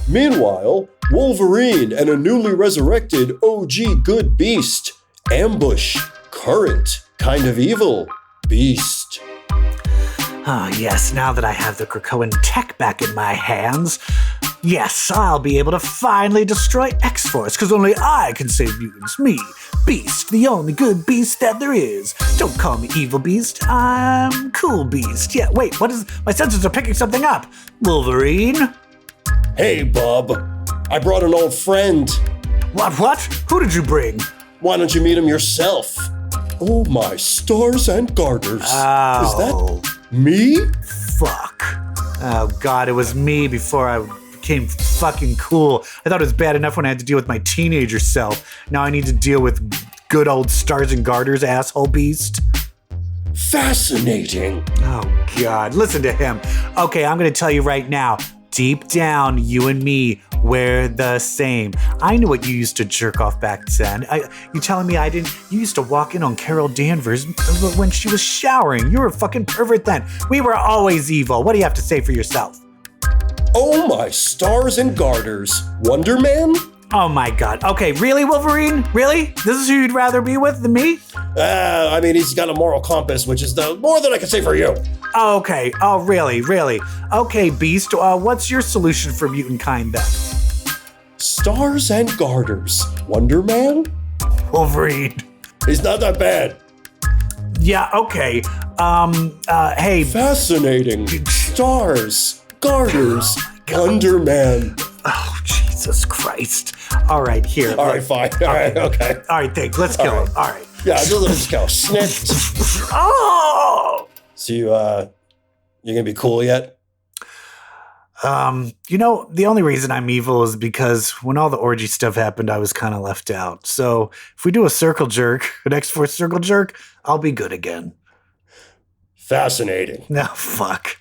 Meanwhile, Wolverine and a newly resurrected OG good beast ambush current kind of evil beast. Oh, yes, now that I have the Krakoan tech back in my hands, yes, I'll be able to finally destroy X-Force, because only I can save mutants. Me, Beast, the only good beast that there is. Don't call me Evil Beast, I'm Cool Beast. Yeah, wait, what is... My sensors are picking something up. Wolverine? Hey, bub. I brought an old friend. What? Who did you bring? Why don't you meet him yourself? Oh, my stars and garters. Oh. Is that me? Fuck. Oh, God, it was me before I became fucking cool. I thought it was bad enough when I had to deal with my teenager self. Now I need to deal with good old stars and garters, asshole beast. Fascinating. Oh, God. Listen to him. Okay, I'm going to tell you right now. Deep down, you and me, we're the same. I knew what you used to jerk off back then. You telling me I didn't? You used to walk in on Carol Danvers when she was showering. You were a fucking pervert then. We were always evil. What do you have to say for yourself? Oh my stars and garters. Wonder Man? Oh my God. Okay, really, Wolverine? Really? This is who you'd rather be with than me? I mean, he's got a moral compass, which is more than I can say for you. Okay. Oh, really? Okay, Beast, what's your solution for mutant kind then? Stars and garters. Wonder Man? Wolverine. He's not that bad. Yeah, okay. Hey. Fascinating. Stars, garters, Wonder Man. Oh, Jesus Christ. All right, here. All right, fine. All right, okay. All right, thanks. Let's kill him. All right. Yeah, let's go. Snipped. Oh! So you gonna be cool yet? The only reason I'm evil is because when all the orgy stuff happened, I was kind of left out. So if we do a circle jerk, an X-Force circle jerk, I'll be good again. Fascinating. No, fuck.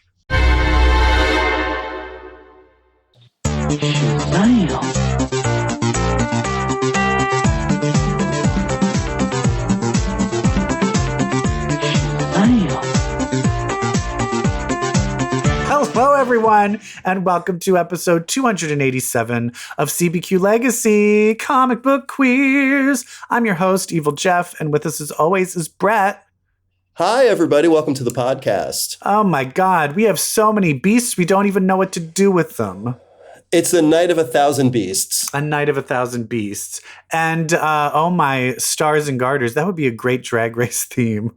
Hello, everyone, and welcome to episode 287 of CBQ Legacy Comic Book Queers. I'm your host, EvilJeff, and with us as always is Brett. Hi, everybody. Welcome to the podcast. Oh my God, we have so many beasts, we don't even know what to do with them. It's the Night of 1,000 Beasts. A Night of 1,000 Beasts. And, oh my stars and garters, that would be a great Drag Race theme.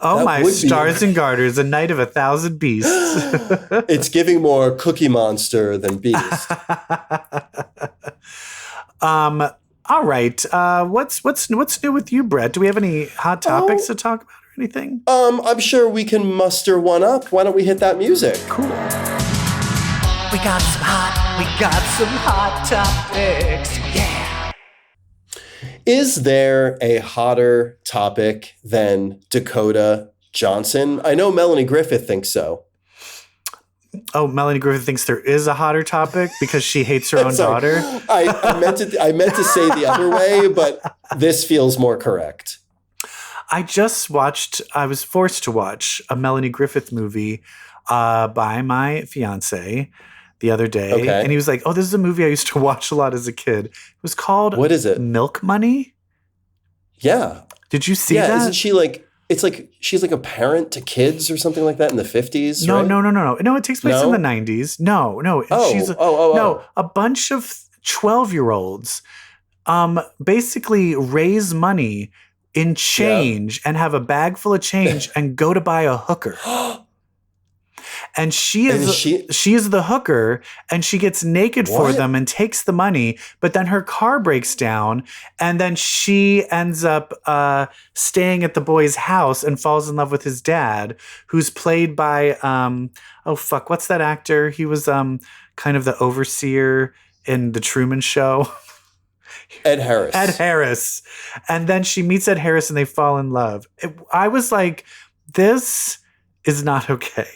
Oh That my would be stars and garters, a Night of 1,000 Beasts. It's giving more Cookie Monster than Beast. All right. What's new with you, Brett? Do we have any hot topics to talk about or anything? I'm sure we can muster one up. Why don't we hit that music? Cool. We got some hot topics. Yeah. Is there a hotter topic than Dakota Johnson? I know Melanie Griffith thinks so. Oh, Melanie Griffith thinks there is a hotter topic because she hates her own daughter. I meant to say the other way, but this feels more correct. I was forced to watch a Melanie Griffith movie by my fiance the other day. Okay. And he was like, oh, this is a movie I used to watch a lot as a kid. It was called... What is it? Milk Money? Yeah. Did you see that? Yeah, isn't she like... It's like she's like a parent to kids or something like that in the 50s, No, right? No, it takes place in the 90s. No. No, a bunch of 12-year-olds basically raise money in change and have a bag full of change and go to buy a hooker. And she is the hooker, and she gets naked for them and takes the money, but then her car breaks down, and then she ends up staying at the boy's house and falls in love with his dad, who's played by what's that actor? He was kind of the overseer in The Truman Show. Ed Harris. And then she meets Ed Harris and they fall in love. I was like, this is not okay.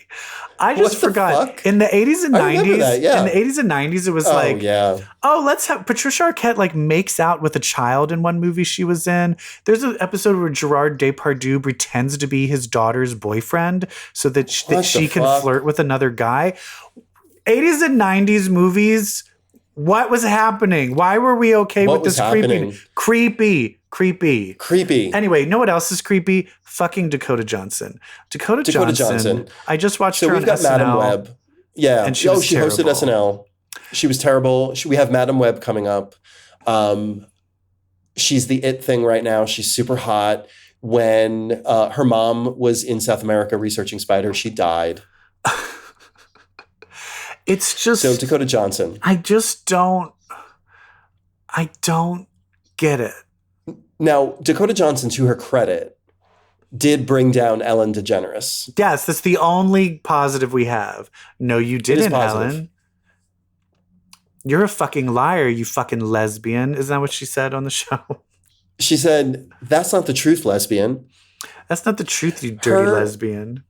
I just forgot. Fuck? In the 80s and 90s, that, in the 80s and 90s, it was let's have Patricia Arquette makes out with a child in one movie she was in. There's an episode where Gerard Depardieu pretends to be his daughter's boyfriend so that she can flirt with another guy. 80s and 90s movies What was happening? Why were we okay with this creepy? Anyway, you know what else is creepy? Fucking Dakota Johnson. Dakota Johnson. I just watched her on SNL. So we've got Madam Web. Yeah. And she hosted SNL. She was terrible. We have Madam Web coming up. She's the it thing right now. She's super hot. When her mom was in South America researching spiders, she died. It's just... So Dakota Johnson. I don't get it. Now, Dakota Johnson, to her credit, did bring down Ellen DeGeneres. Yes, that's the only positive we have. No, you didn't, Ellen. You're a fucking liar, you fucking lesbian. Isn't that what she said on the show? She said, that's not the truth, lesbian. That's not the truth, you dirty lesbian.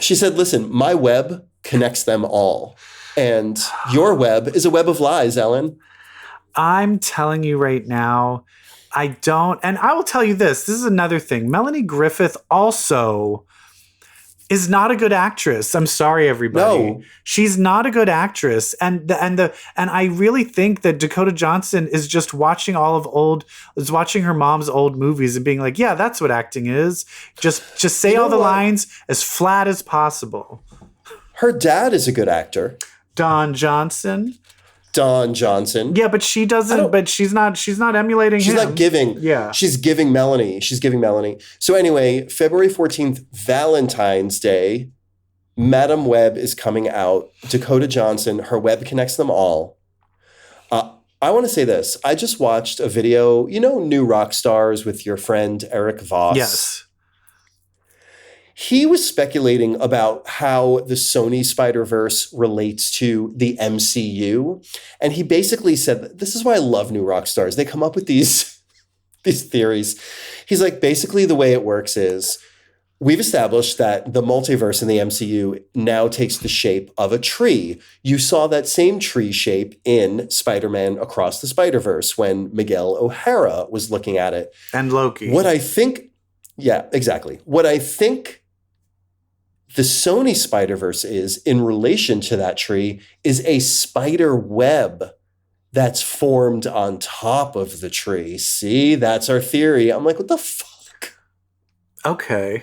She said, listen, my web connects them all. And your web is a web of lies, Ellen. I'm telling you right now, I don't. And I will tell you this. This is another thing. Melanie Griffith also is not a good actress. I'm sorry, everybody. No. She's not a good actress. And I really think that Dakota Johnson is just watching watching her mom's old movies and being like, yeah, that's what acting is. Just say all the lines as flat as possible. Her dad is a good actor. Don Johnson. Yeah, but she doesn't. But she's not emulating him. She's not giving. Yeah, she's giving Melanie. So anyway, February 14th, Valentine's Day, Madam Web is coming out. Dakota Johnson, her web connects them all. I want to say this. I just watched a video. You know, New Rock Stars with your friend Eric Voss. Yes. He was speculating about how the Sony Spider-Verse relates to the MCU. And he basically said, this is why I love New Rock Stars. They come up with these theories. He's like, basically the way it works is we've established that the multiverse in the MCU now takes the shape of a tree. You saw that same tree shape in Spider-Man Across the Spider-Verse when Miguel O'Hara was looking at it. And Loki. Yeah, exactly. What I think the Sony Spider-Verse is in relation to that tree is a spider web that's formed on top of the tree. See, that's our theory. I'm like, what the fuck? Okay.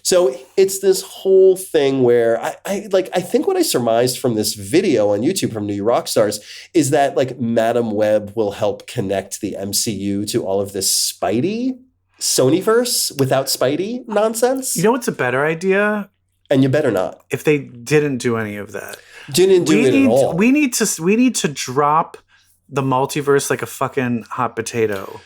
So it's this whole thing where I think what I surmised from this video on YouTube from New Rock Stars is that like Madam Web will help connect the MCU to all of this Spidey Sonyverse without Spidey nonsense. You know what's a better idea? And you better not. If they didn't do any of that. Didn't do it at all. We need to drop the multiverse like a fucking hot potato.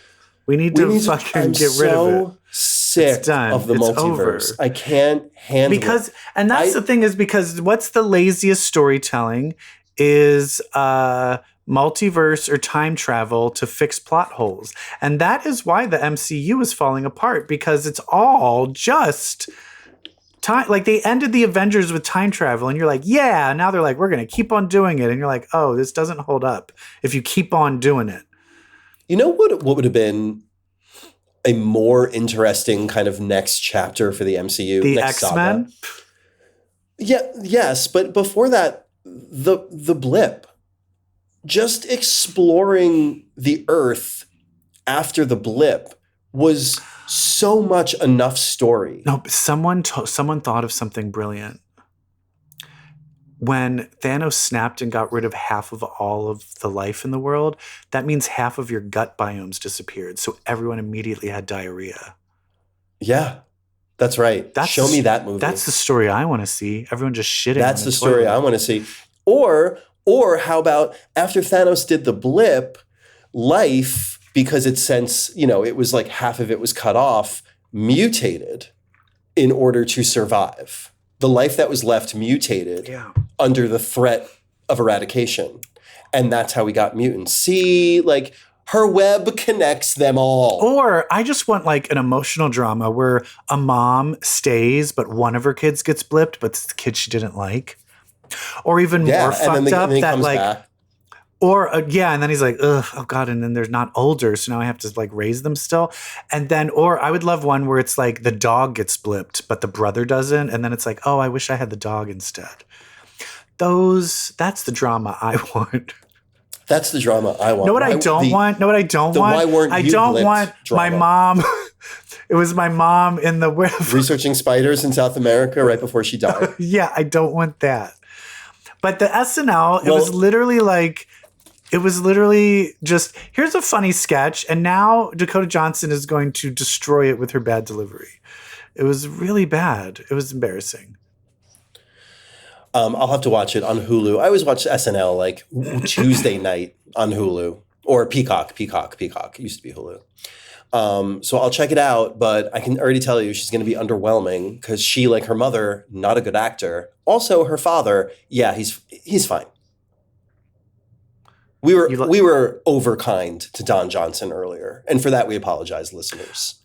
We need to fucking get rid of it. Sick of the multiverse. Over. I can't handle it. And that's the thing is because what's the laziest storytelling is multiverse or time travel to fix plot holes. And that is why the MCU is falling apart, because it's all just time. Like they ended the Avengers with time travel and you're like, yeah, now they're like, we're going to keep on doing it. And you're like, oh, this doesn't hold up if you keep on doing it. You know what would have been a more interesting kind of next chapter for the MCU? The X-Men? Yeah, yes. But before that, the blip. Just exploring the Earth after the blip was so much enough story. No, but someone thought of something brilliant. When Thanos snapped and got rid of half of all of the life in the world, that means half of your gut biomes disappeared. So everyone immediately had diarrhea. Yeah, that's right. Show me that movie. That's the story I want to see. Everyone just shitting. That's the story I want to see. Or how about after Thanos did the blip, life, because it was like half of it was cut off, mutated in order to survive. The life that was left mutated under the threat of eradication. And that's how we got mutants. See, like her web connects them all. Or I just want like an emotional drama where a mom stays, but one of her kids gets blipped, but it's the kid she didn't like. Or even more fucked up that like, back. And then he's like, ugh, oh God, and then they're not older, so now I have to like raise them still. And then, or I would love one where it's like the dog gets blipped, but the brother doesn't, and then it's like, oh, I wish I had the dog instead. That's the drama I want. That's the drama I want. Know what I don't want? Know what I don't want? Why weren't I you don't blipped want drama. my mom. It was my mom in the researching spiders in South America right before she died. Yeah, I don't want that. But the SNL, it was literally just, here's a funny sketch, and now Dakota Johnson is going to destroy it with her bad delivery. It was really bad. It was embarrassing. I'll have to watch it on Hulu. I always watch SNL like Tuesday night on Hulu or Peacock. It used to be Hulu. So I'll check it out, but I can already tell you she's going to be underwhelming because she, like her mother, not a good actor. Also, her father, yeah, he's fine. We were overkind to Don Johnson earlier, and for that we apologize, listeners.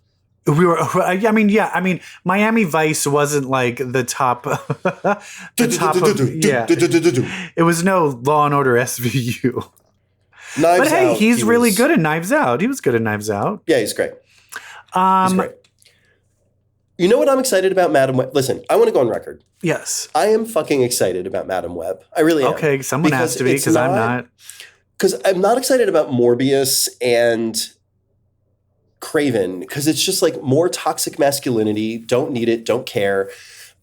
Miami Vice wasn't like the top. It was no Law and Order SVU. But hey, he's really good at Knives Out. He was good at Knives Out. Yeah, he's great. He's great. You know what I'm excited about, Madam Web? Listen, I want to go on record. Yes. I am fucking excited about Madam Web. I really am. Okay, someone has to be because I'm not. Because I'm not excited about Morbius and Craven because it's just like more toxic masculinity. Don't need it. Don't care.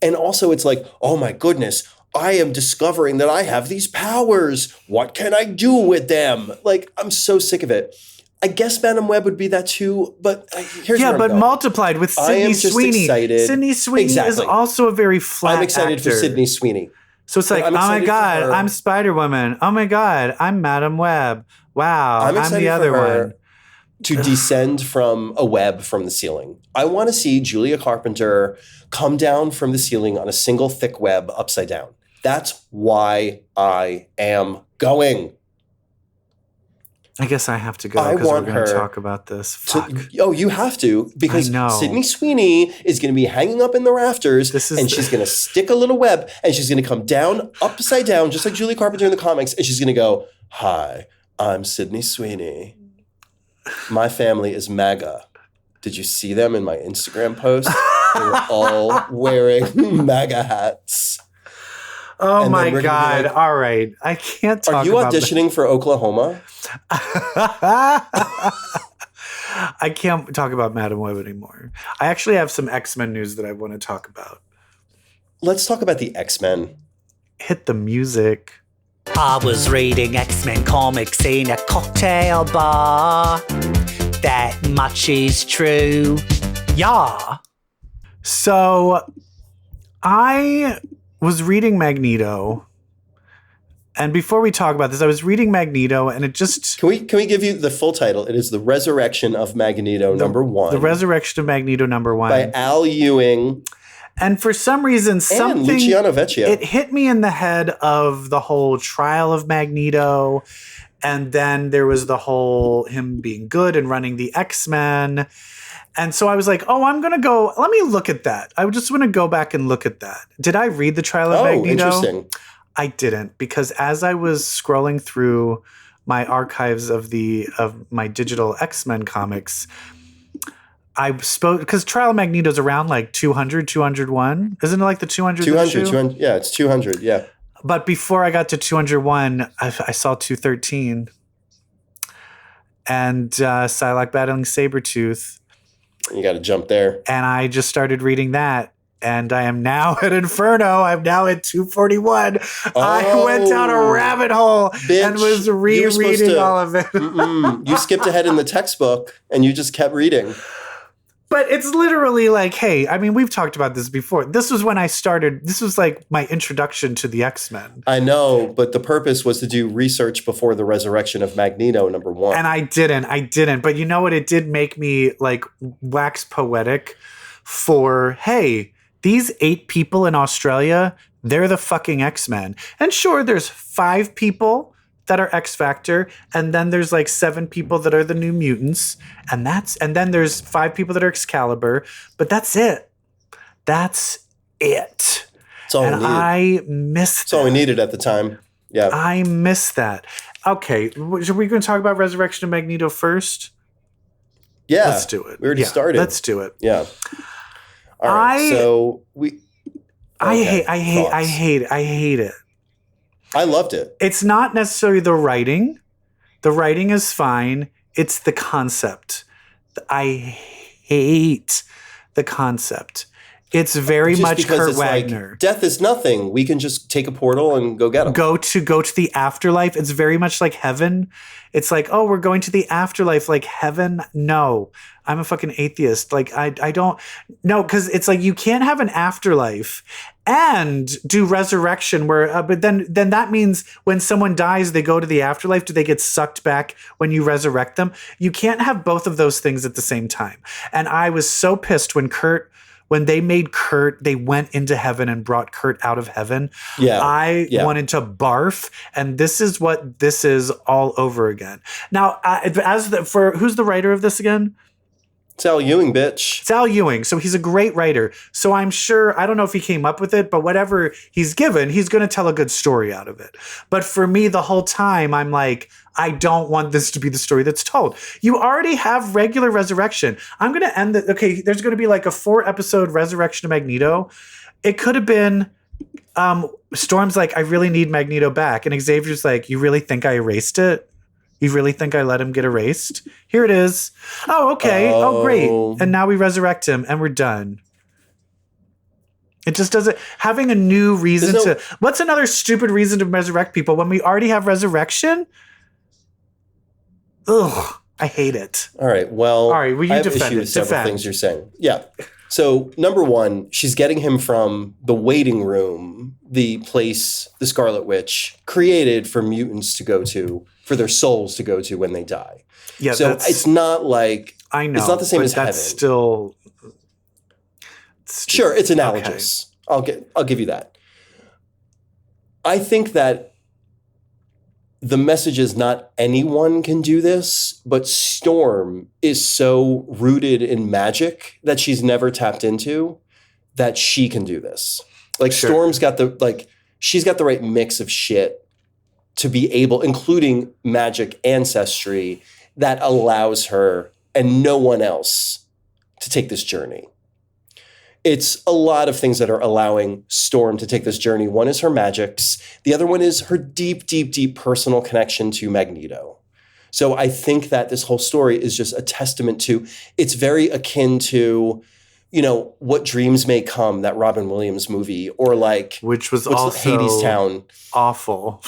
And also it's like, oh my goodness, I am discovering that I have these powers. What can I do with them? Like, I'm so sick of it. I guess Madam Web would be that too, but here's where I'm going. Multiplied with Sydney Sweeney. Excited. Sydney Sweeney is also a very flat I'm excited actor. for Sydney Sweeney. So it's like, oh my God, I'm Spider-Woman. Oh my God, I'm Madam Web. Wow, I'm the other one. To descend from a web from the ceiling. I want to see Julia Carpenter come down from the ceiling on a single thick web upside down. That's why I am going. I guess I have to go because we're going to talk about this. Fuck. You have to because Sydney Sweeney is going to be hanging up in the rafters and she's going to stick a little web and she's going to come down upside down just like Julia Carpenter in the comics and she's going to go, "Hi, I'm Sydney Sweeney. My family is MAGA. Did you see them in my Instagram post? They were all wearing MAGA hats." Oh and my God. Like, all right. I can't talk about Are you auditioning for Oklahoma? I can't talk about Madam Web anymore. I actually have some X-Men news that I want to talk about. Let's talk about the X-Men. Hit the music. I was reading X-Men comics in a cocktail bar. That much is true. Yeah. So I was reading Magneto, and before we talk about this, I was reading Magneto, and it just can we give you the full title? It is The Resurrection of Magneto #1. The Resurrection of Magneto #1 by Al Ewing, and for some reason, something Luciano Vecchio. It hit me in the head of the whole trial of Magneto, and then there was the whole him being good and running the X-Men. And so I was like, oh, I'm going to go. Let me look at that. I just want to go back and look at that. Did I read The Trial of Magneto? Interesting. I didn't, because as I was scrolling through my archives of my digital X-Men comics, I spoke, because Trial of Magneto is around like 200, 201. Isn't it like the 200? 200, yeah, it's 200, yeah. But before I got to 201, I saw 213. And Psylocke battling Sabretooth. You got to jump there. And I just started reading that. And I am now at Inferno. I'm now at 241. Oh, I went down a rabbit hole and was rereading all of it. You skipped ahead in the textbook and you just kept reading. But it's literally like, hey, I mean, we've talked about this before. This was when I started. This was like my introduction to the X-Men. I know, but the purpose was to do research before the resurrection of Magneto #1. And I didn't. But you know what? It did make me like wax poetic for, hey, these 8 people in Australia, they're the fucking X-Men. And sure, there's 5 people that are X Factor, and then there's like 7 people that are the New Mutants, and then there's 5 people that are Excalibur, but that's it. That's it. That's all we needed. I missed That's all we needed at the time. Yeah. I missed that. Okay, are we going to talk about Resurrection of Magneto first? Yeah. Let's do it. We already started. Let's do it. Yeah. All right. So we. I hate it. I loved it. It's not necessarily the writing. The writing is fine. It's the concept. I hate the concept. It's very just much because Kurt it's Wagner. Like, death is nothing. We can just take a portal and go get him. Go to the afterlife. It's very much like heaven. It's like, oh, we're going to the afterlife, like heaven. No, I'm a fucking atheist. Like I don't no, because it's like you can't have an afterlife and do resurrection where but then that means when someone dies they go to the afterlife. Do they get sucked back when you resurrect them? You can't have both of those things at the same time. And I was so pissed when they made Kurt, they went into heaven and brought Kurt out of heaven. Yeah. I wanted to barf, and this is what this is all over again. Now, who's the writer of this again? It's Al Ewing, bitch. It's Al Ewing. So he's a great writer. So I'm sure, I don't know if he came up with it, but whatever he's given, he's going to tell a good story out of it. But for me, the whole time, I'm like, I don't want this to be the story that's told. You already have regular resurrection. I'm going to end okay, there's going to be like a 4-episode resurrection of Magneto. It could have been, Storm's like, I really need Magneto back. And Xavier's like, you really think I erased it? You really think I let him get erased? Here it is. Oh, okay. Oh, great. And now we resurrect him and we're done. It just doesn't... Having a new reason to... What's another stupid reason to resurrect people when we already have resurrection? Ugh. I hate it. All right. Well, well, you I have defend issue with several things you're saying. Yeah. So, number one, she's getting him from the waiting room, the place the Scarlet Witch created for mutants to go to, for their souls to go to when they die. Yeah, so it's not like... I know. It's not the same as heaven. Still... Sure, it's analogous. Okay. I'll give you that. I think that the message is not anyone can do this, but Storm is so rooted in magic that she's never tapped into that she can do this. Like sure. Storm's got she's got the right mix of shit to be able, including magic ancestry, that allows her and no one else to take this journey. It's a lot of things that are allowing Storm to take this journey. One is her magics. The other one is her deep, deep, deep personal connection to Magneto. So I think that this whole story is just a testament to, it's very akin to, What Dreams May Come, that Robin Williams movie, or which was also Hadestown. Awful.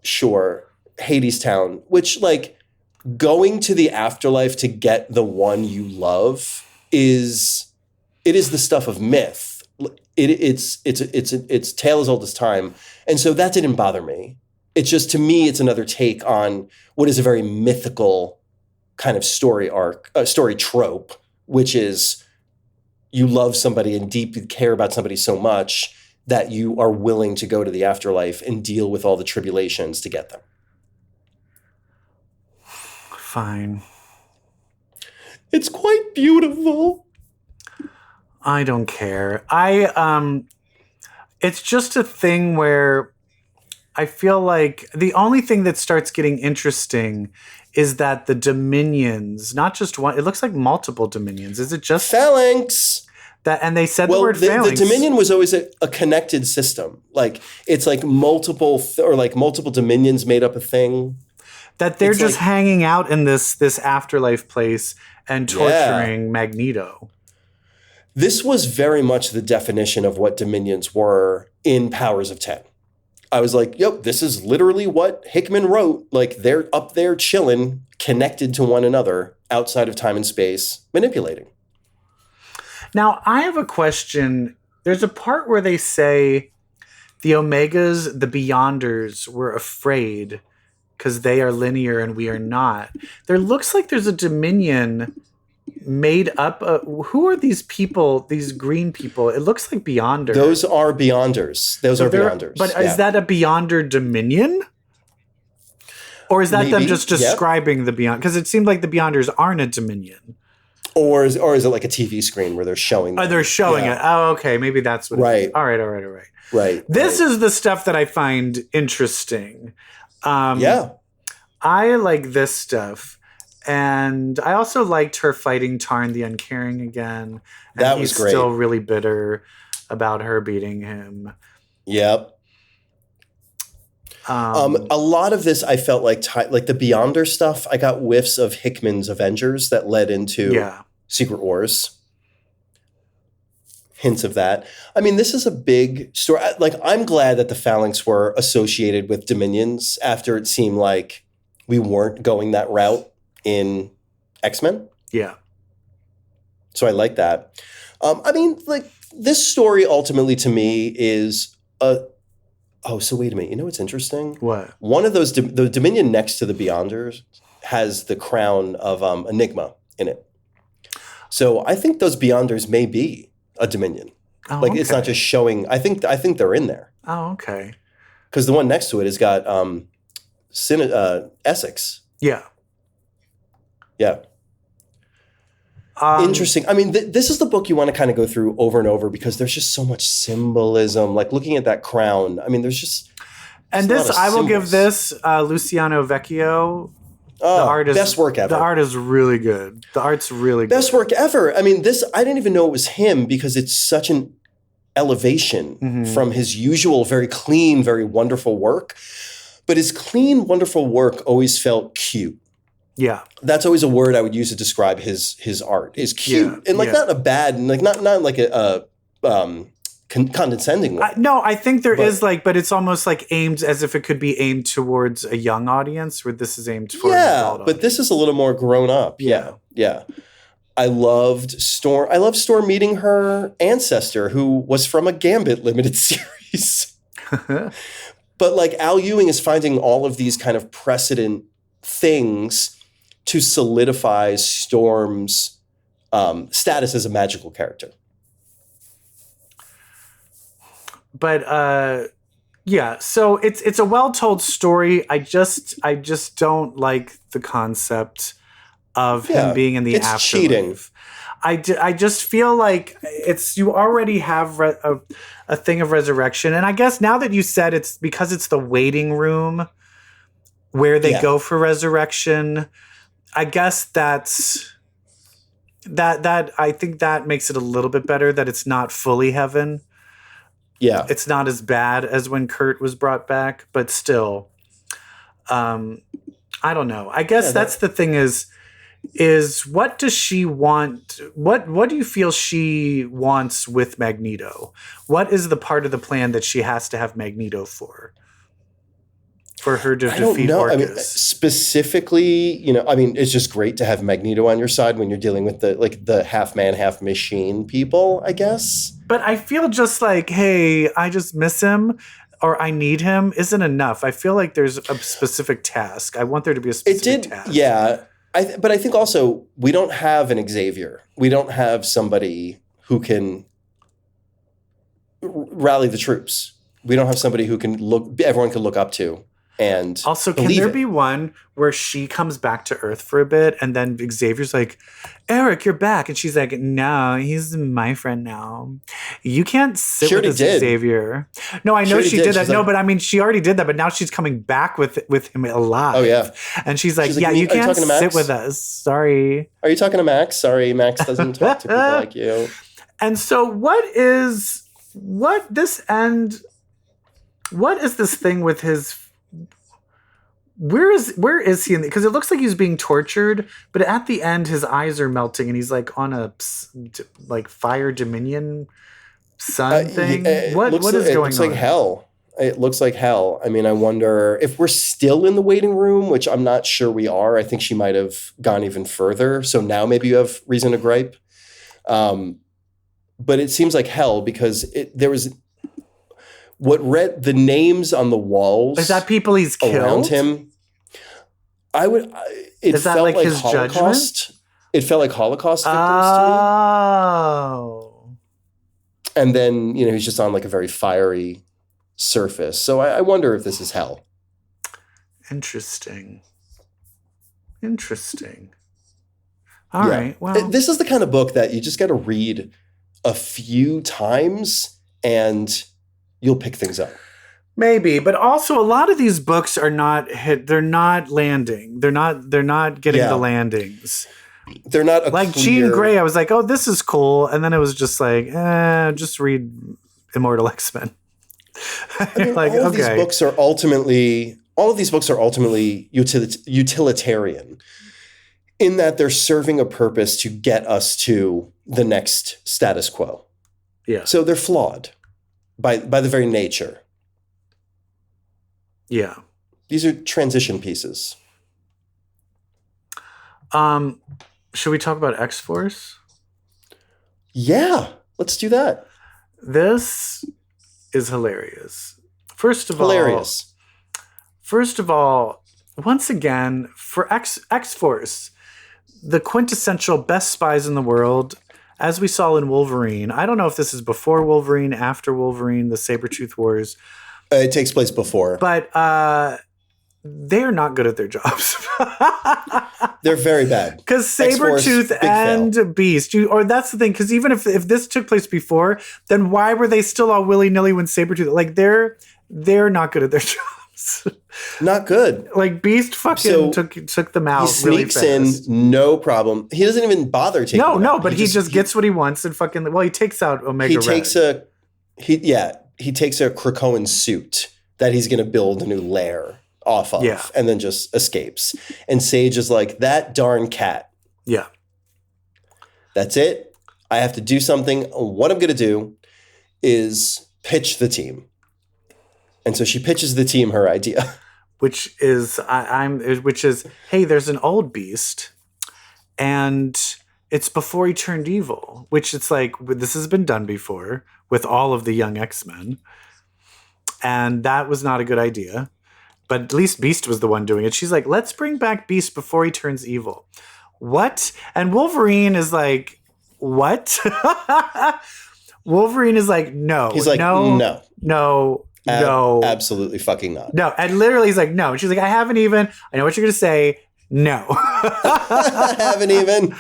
Sure. Hadestown, which going to the afterlife to get the one you love it is the stuff of myth. It's tale as old as time. And so that didn't bother me. It's just, to me, it's another take on what is a very mythical kind of story trope, which is you love somebody and deeply care about somebody so much that you are willing to go to the afterlife and deal with all the tribulations to get them. Fine. It's quite beautiful. I don't care. It's just a thing where I feel like the only thing that starts getting interesting is that the Dominions, not just one, it looks like multiple Dominions. Is it just Phalanx? And they said the word phalanx. The Dominion was always a connected system. It's multiple multiple Dominions made up a thing. That they're just hanging out in this afterlife place and torturing Magneto. This was very much the definition of what Dominions were in Powers of 10. I was like, yep, this is literally what Hickman wrote. They're up there chilling, connected to one another outside of time and space, manipulating. Now, I have a question. There's a part where they say the Omegas, the Beyonders, were afraid because they are linear and we are not. There looks like there's a Dominion made up. Who are these people, these green people? It looks like Beyonders. Those are Beyonders. Beyonders. But is that a Beyonder Dominion? Or is that them just describing the Beyond? Because it seemed like the Beyonders aren't a Dominion. Or is it like a TV screen where they're showing them? Oh, they're showing it. Oh, okay. Maybe that's what it is. All right. Right. This is the stuff that I find interesting. I like this stuff. And I also liked her fighting Tarn the Uncaring again. And that was great. He's still really bitter about her beating him. Yep. A lot of this I felt like the Beyonder stuff. I got whiffs of Hickman's Avengers that led into Secret Wars. Hints of that. I mean, this is a big story. Like, I'm glad that the Phalanx were associated with Dominions after it seemed like we weren't going that route in X-Men. Yeah. So I like that. I mean, like, this story ultimately to me is so wait a minute. You know what's interesting? What? One of those, the Dominion next to the Beyonders has the crown of Enigma in it. So I think those Beyonders may be a Dominion. It's not just showing. I think they're in there. Oh, okay. Because the one next to it has got Essex. Yeah. Yeah. Interesting. I mean, this is the book you want to kind of go through over and over because there's just so much symbolism. Like looking at that crown. I mean, there's just. And this, I will give this Luciano Vecchio. The art is best work ever. The art is really good. The art's really good. Best work ever. I mean, this, I didn't even know it was him because it's such an elevation from his usual very clean, very wonderful work. But his clean, wonderful work always felt cute. Yeah. That's always a word I would use to describe his art. Is cute. And like not a bad, like not like a condescending way. No, I think there is but it's almost like aimed as if it could be aimed towards a young audience where this is aimed for an adult audience. But this is a little more grown up. Yeah. I loved Storm. I love Storm meeting her ancestor who was from a Gambit limited series. But like Al Ewing is finding all of these kind of precedent things to solidify Storm's status as a magical character. But so it's a well-told story. I just don't like the concept of him being in the afterlife. It's cheating. I just feel like you already have a thing of resurrection, and I guess now that you said it's because it's the waiting room where they go for resurrection. I guess that I think that makes it a little bit better that it's not fully heaven. Yeah. It's not as bad as when Kurt was brought back, but still, I don't know. I guess that's the thing is what does she want? What do you feel she wants with Magneto? What is the part of the plan that she has to have Magneto for? For her to defeat Orcus? I mean, specifically, it's just great to have Magneto on your side when you're dealing with the half man, half machine people, I guess. But I feel just like, hey, I just miss him or I need him isn't enough. I feel like there's a specific task. I want there to be a specific task. Yeah. But I think also we don't have an Xavier. We don't have somebody who can rally the troops. We don't have somebody who everyone can look up to. And also, can there be one where she comes back to Earth for a bit and then Xavier's like, Eric, you're back. And she's like, no, he's my friend now. You can't sit with this Xavier. No, I know she did that. No, but I mean, she already did that. But now she's coming back with him alive. Oh, yeah. And she's like, you can't sit with us. Sorry. Are you talking to Max? Sorry, Max doesn't talk to people like you. And so what is this thing with his... Where is he? Because it looks like he's being tortured, but at the end, his eyes are melting, and he's like on a fire Dominion sun thing. What is going on? It looks like hell. It looks like hell. I mean, I wonder if we're still in the waiting room, which I'm not sure we are. I think she might have gone even further. So now maybe you have reason to gripe. But it seems like hell because there was. What read the names on the walls? Is that people he's killed around him? It felt like his Holocaust. Judgment? It felt like Holocaust victims to me. Oh. And then he's just on like a very fiery surface. So I wonder if this is hell. Interesting. All right. Well, this is the kind of book that you just got to read a few times and you'll pick things up. Maybe, but also a lot of these books are not hit. They're not landing. They're not getting the landings. They're not like Jean Grey. I was like, oh, this is cool, and then it was just like, just read Immortal X-Men. I mean, like, all of these books are ultimately utilitarian in that they're serving a purpose to get us to the next status quo. Yeah. So they're flawed by the very nature. Yeah. These are transition pieces. Should we talk about X-Force? Yeah, let's do that. This is hilarious. First of all, once again, for X-Force, the quintessential best spies in the world, as we saw in Wolverine. I don't know if this is before Wolverine, after Wolverine, the Sabretooth Wars. It takes place before. But they're not good at their jobs. They're very bad. Because Sabretooth and Beast, that's the thing, because even if this took place before, then why were they still all willy-nilly when Sabretooth, like, they're not good at their jobs. Not good. Like, Beast fucking took them out really fast. He sneaks in, no problem. He doesn't even bother taking them out. But he just gets what he wants and fucking, he takes out Omega Red. He takes a Krakoan suit that he's going to build a new lair off of, and then just escapes. And Sage is like, that darn cat. Yeah. That's it. I have to do something. What I'm going to do is pitch the team. And so she pitches the team her idea. Which is, hey, there's an old Beast, and it's before he turned evil, which it's like, this has been done before with all of the young X-Men. And that was not a good idea. But at least Beast was the one doing it. She's like, let's bring back Beast before he turns evil. What? And Wolverine is like, what? Wolverine is like, no. He's like, no. Absolutely fucking not. No. And literally he's like, no. And she's like, I know what you're going to say. No. I haven't even.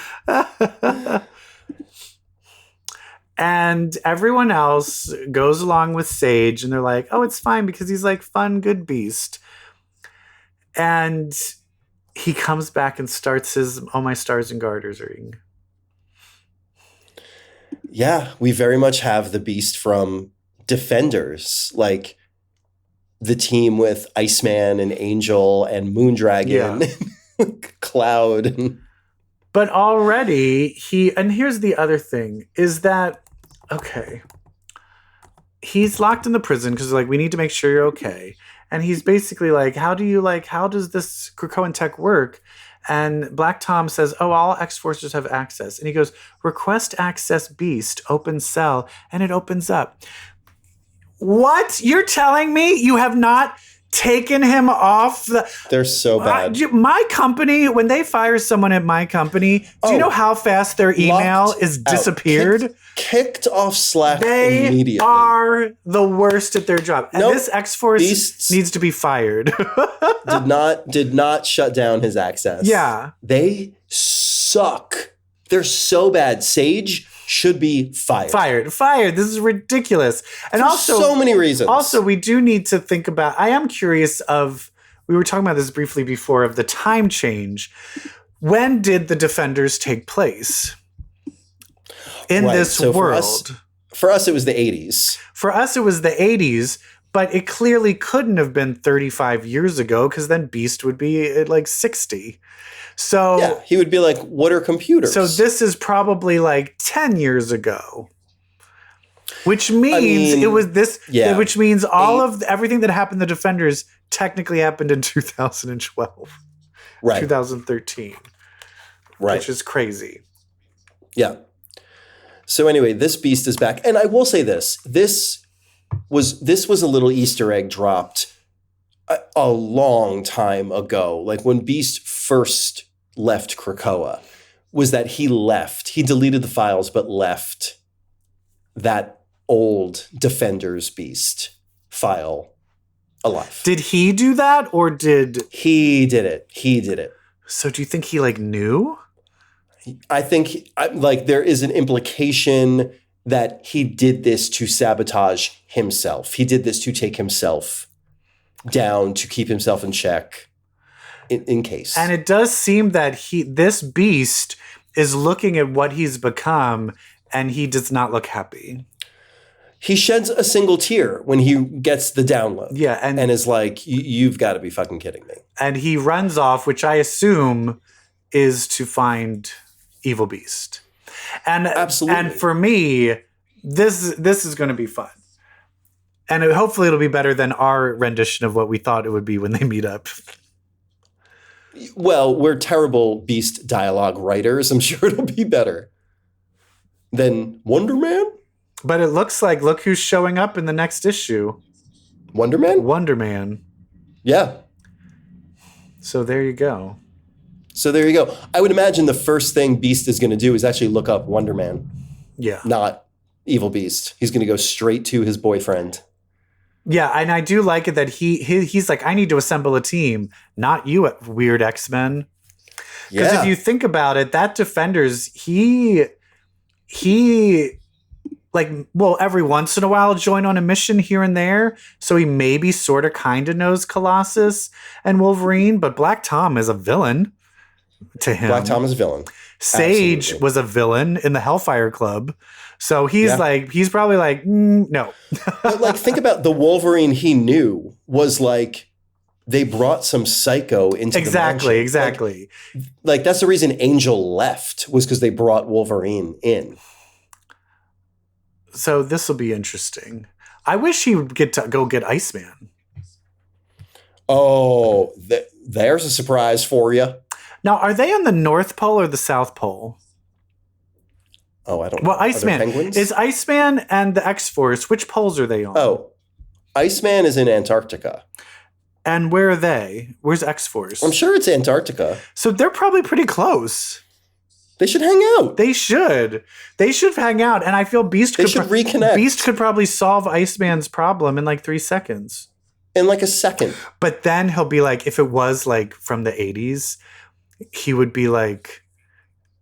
And everyone else goes along with Sage, and they're like, oh, it's fine because he's like fun, good Beast. And he comes back and starts his Oh My Stars and Garters ring. Yeah, we very much have the Beast from Defenders, like the team with Iceman and Angel and Moondragon, Cloud. But already and here's the other thing, is that, okay, he's locked in the prison because like, we need to make sure you're okay. And he's basically like, how does this Krakoan tech work? And Black Tom says, oh, all X-Forcers have access. And he goes, request access Beast, open cell, and it opens up. What? You're telling me you have not taken him off? They're so bad. My company, when they fire someone at my company, do you know how fast their email is disappeared? Kicked off Slack immediately. They are the worst at their job. And this X-Force needs to be fired. did not shut down his access. Yeah. They suck. They're so bad. Sage should be fired. This is ridiculous. And also, so many reasons. Also, we do need to think about, I am curious we were talking about this briefly before, of the time change. When did the Defenders take place in this world? For us, it was the 80s. For us, it was the 80s, but it clearly couldn't have been 35 years ago, because then Beast would be at like 60. So yeah, he would be like, what are computers? So this is probably like 10 years ago. Which means it was this, which means everything that happened to Defenders technically happened in 2012. Right. 2013. Right. Which is crazy. Yeah. So anyway, this Beast is back. And I will say this. This was a little Easter egg dropped a long time ago. Like when Beast first left Krakoa, was that he deleted the files, but left that old Defenders Beast file alive. Did he do that, or did... He did it. So do you think he like knew? I think there is an implication that he did this to sabotage himself. He did this to take himself down, to keep himself in check in case. And it does seem that this Beast is looking at what he's become, and he does not look happy. he sheds a single tear when he gets the download. Yeah, and is like, you've got to be fucking kidding me. And he runs off, which I assume is to find Evil Beast. And absolutely. And for me, this is going to be fun. And hopefully it'll be better than our rendition of what we thought it would be when they meet up. Well, we're terrible Beast dialogue writers. I'm sure it'll be better than Wonder Man. But it looks like, look who's showing up in the next issue. Wonder Man? Wonder Man. Yeah. So there you go. I would imagine the first thing Beast is going to do is actually look up Wonder Man. Yeah. Not Evil Beast. He's going to go straight to his boyfriend. Yeah, and I do like it that he's like, I need to assemble a team, not you, weird X-Men. Because if you think about it, that Defenders, he like, well, every once in a while join on a mission here and there. So he maybe sort of kind of knows Colossus and Wolverine, but Black Tom is a villain to him. Black Tom is a villain. Sage Absolutely. was a villain in the Hellfire Club. So he's he's probably like, no. But like, think about the Wolverine he knew was like, they brought some psycho into the mansion. Exactly. Like that's the reason Angel left, was because they brought Wolverine in. So this will be interesting. I wish he would get to go get Iceman. Oh, there's a surprise for you. Now, are they on the North Pole or the South Pole? Oh, I don't know. Well, Iceman. Is Iceman and the X-Force, which poles are they on? Oh, Iceman is in Antarctica. And where are they? Where's X-Force? I'm sure it's Antarctica. So they're probably pretty close. They should hang out. They should hang out. And I feel Beast should reconnect. Beast could probably solve Iceman's problem in like 3 seconds. In like a second. But then he'll be like, if it was like from the 80s, he would be like,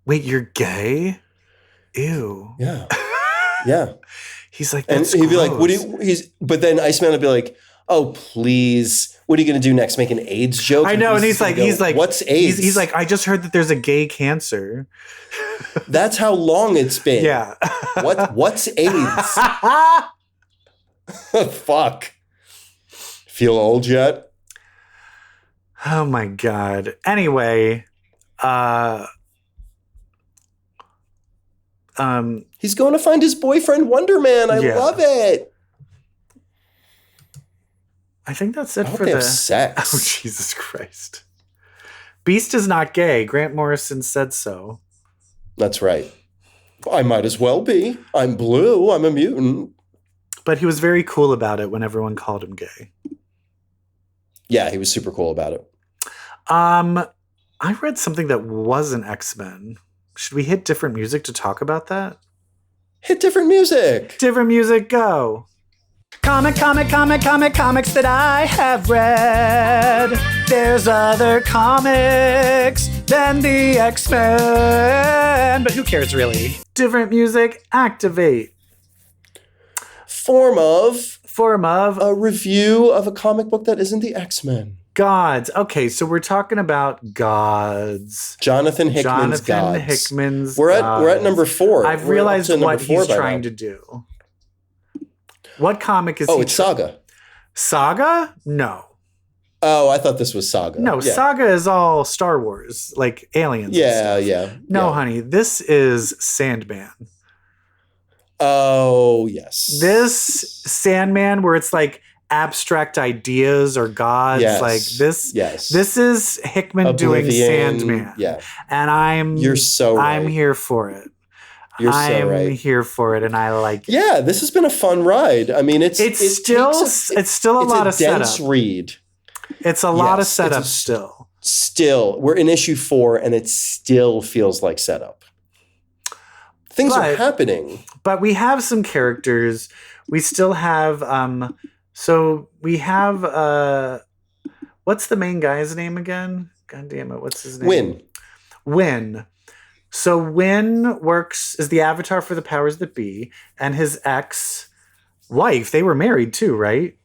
wait, you're gay? Ew. Yeah. Yeah. He's like, that's and he'd be gross. like, but then Iceman would be like, oh, please. What are you going to do next? Make an AIDS joke? I know. And he's like, what's AIDS? He's like, I just heard that there's a gay cancer. That's how long it's been. Yeah. What's AIDS? Fuck. Feel old yet? Oh my God. Anyway, he's going to find his boyfriend Wonder Man. I love it. I think that's it for the Oh, sex. Jesus Christ. Beast is not gay. Grant Morrison said so. That's right. I might as well be. I'm blue. I'm a mutant. But he was very cool about it when everyone called him gay. Yeah, he was super cool about it. I read something that wasn't X-Men. Should we hit different music to talk about that? Hit different music. Different music, go. Comics that I have read. There's other comics than the X-Men. But who cares, really? Different music, activate. Form of a review of a comic book that isn't the X-Men. Gods. Okay, so we're talking about Gods. Jonathan Hickman's Gods. We're at number 4. I've realized what he's trying to do. What comic is he? Oh, it's Saga. Saga? No. Oh, I thought this was Saga. No, yeah. Saga is all Star Wars, like aliens. Yeah. No, honey, this is Sandman. Oh, yes. This Sandman where it's like abstract ideas or gods, like this. Yes. This is Hickman doing Sandman. Yeah. And You're so right. I'm here for it. I'm here for it, and I like it. Yeah, this has been a fun ride. I mean, it's still a lot of setup. It's a dense read. It's a lot of setup still. Still, we're in issue 4, and it still feels like setup. Things are happening. But we have some characters. We still have so we have what's the main guy's name again? God damn it, what's his name? Wynn. So Wynn is the avatar for the powers that be, and his ex-wife, they were married too, right?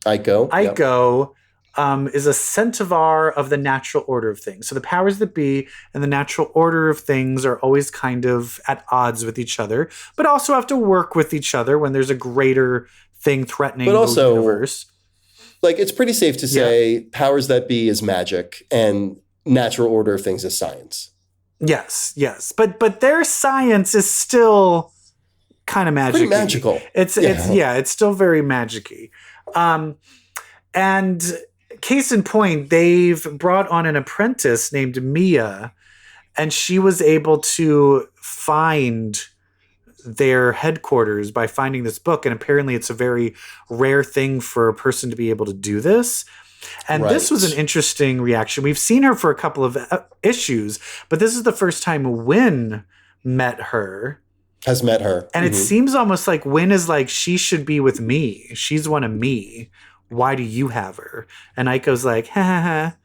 Aiko. Aiko is a centaur of the natural order of things. So the powers that be and the natural order of things are always kind of at odds with each other, but also have to work with each other when there's a greater thing threatening the universe. Like, it's pretty safe to say powers that be is magic and natural order of things is science. Yes. But their science is still kind of magic-y. Pretty magical. It's still very magic-y. And case in point, they've brought on an apprentice named Mia, and she was able to find their headquarters by finding this book. And apparently it's a very rare thing for a person to be able to do this. And this was an interesting reaction. We've seen her for a couple of issues, but this is the first time Wynn has met her. And it seems almost like Wynn is like, she should be with me. She's one of me. Why do you have her? And Aiko's like, ha.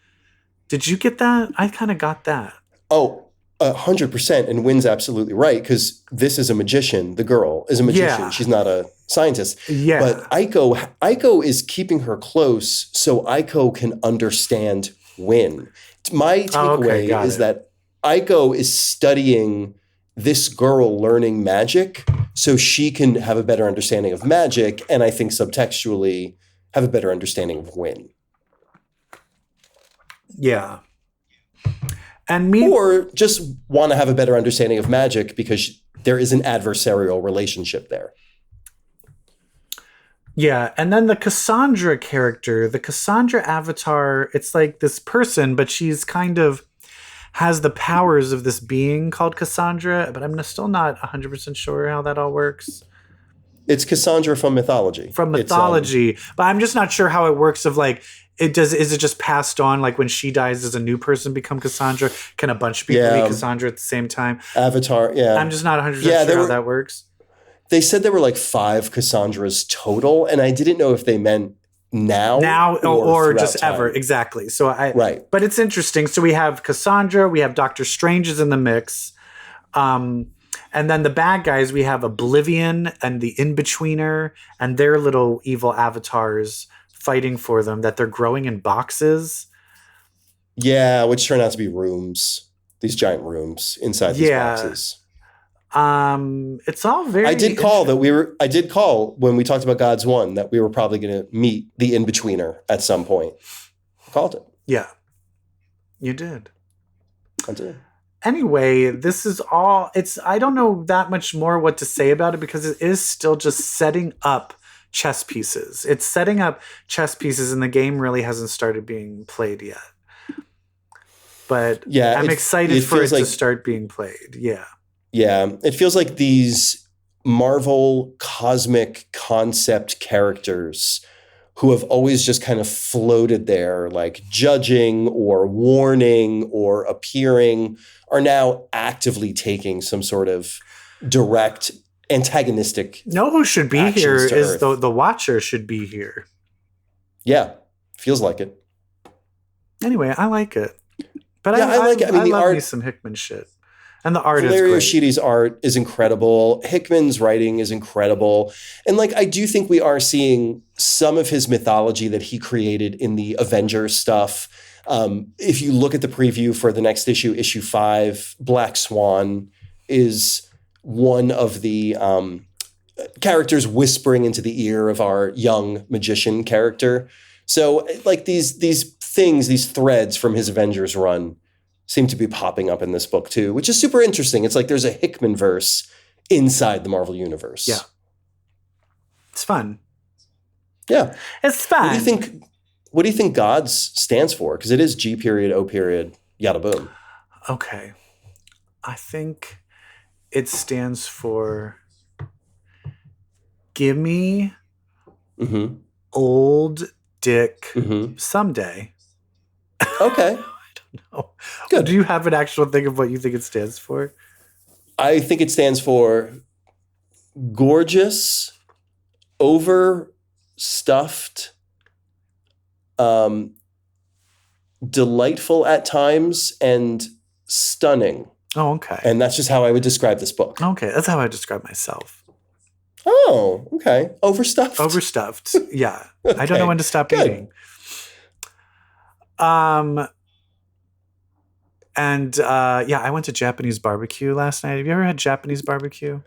Did you get that? I kind of got that. Oh, 100%. And Wynn's absolutely right, because this is a magician. The girl is a magician. Yeah. She's not a scientist. Yeah. But Aiko is keeping her close so Aiko can understand Wynn. My takeaway is that Aiko is studying this girl learning magic so she can have a better understanding of magic, and I think subtextually have a better understanding of Wynn. Yeah. Or just want to have a better understanding of magic because there is an adversarial relationship there. Yeah, and then the Cassandra character, the Cassandra avatar, it's like this person, but she's kind of has the powers of this being called Cassandra, but I'm still not 100% sure how that all works. It's Cassandra from mythology. But I'm just not sure how it works of like, is it just passed on? Like when she dies, does a new person become Cassandra? Can a bunch of people be Cassandra at the same time? Avatar, yeah. I'm just not 100% sure how that works. They said there were like 5 Cassandras total, and I didn't know if they meant now or just time. Ever. Exactly. So but it's interesting. So we have Cassandra, we have Doctor Strange is in the mix. And then the bad guys, we have Oblivion and the In-Betweener and their little evil avatars fighting for them that they're growing in boxes. Yeah, which turn out to be rooms. These giant rooms inside these boxes. It's all very I did call when we talked about Gods 1 that we were probably going to meet the In-Betweener at some point. Called it. Yeah. You did. I did. Anyway, this is all I don't know that much more what to say about it because it is still just setting up chess pieces. It's setting up chess pieces and the game really hasn't started being played yet. But I'm excited for it to start being played. Yeah. Yeah. It feels like these Marvel cosmic concept characters who have always just kind of floated there, like judging or warning or appearing, are now actively taking some sort of direct antagonistic. No, who should be here is the Watcher should be here. Yeah, feels like it. Anyway, I like it. But I like it. I mean, the love art, me some Hickman shit. And the art Valerio is great. Schiti's art is incredible. Hickman's writing is incredible. And like, I do think we are seeing some of his mythology that he created in the Avengers stuff. If you look at the preview for the next issue, issue 5, Black Swan is one of the characters whispering into the ear of our young magician character. So like these things, these threads from his Avengers run seem to be popping up in this book too, which is super interesting. It's like there's a Hickman verse inside the Marvel universe. Yeah. It's fun. Yeah. It's fun. What do you think G.O.D.S stands for? Because it is G period, O period, yada boom. Okay. I think it stands for Gimme Old Dick Someday. Okay. No. Good. Do you have an actual thing of what you think it stands for? I think it stands for gorgeous, overstuffed, delightful at times, and stunning. Oh, okay. And that's just how I would describe this book. Okay, that's how I describe myself. Oh, okay. Overstuffed. Overstuffed. Yeah. Okay. I don't know when to stop eating. And I went to Japanese barbecue last night. Have you ever had Japanese barbecue?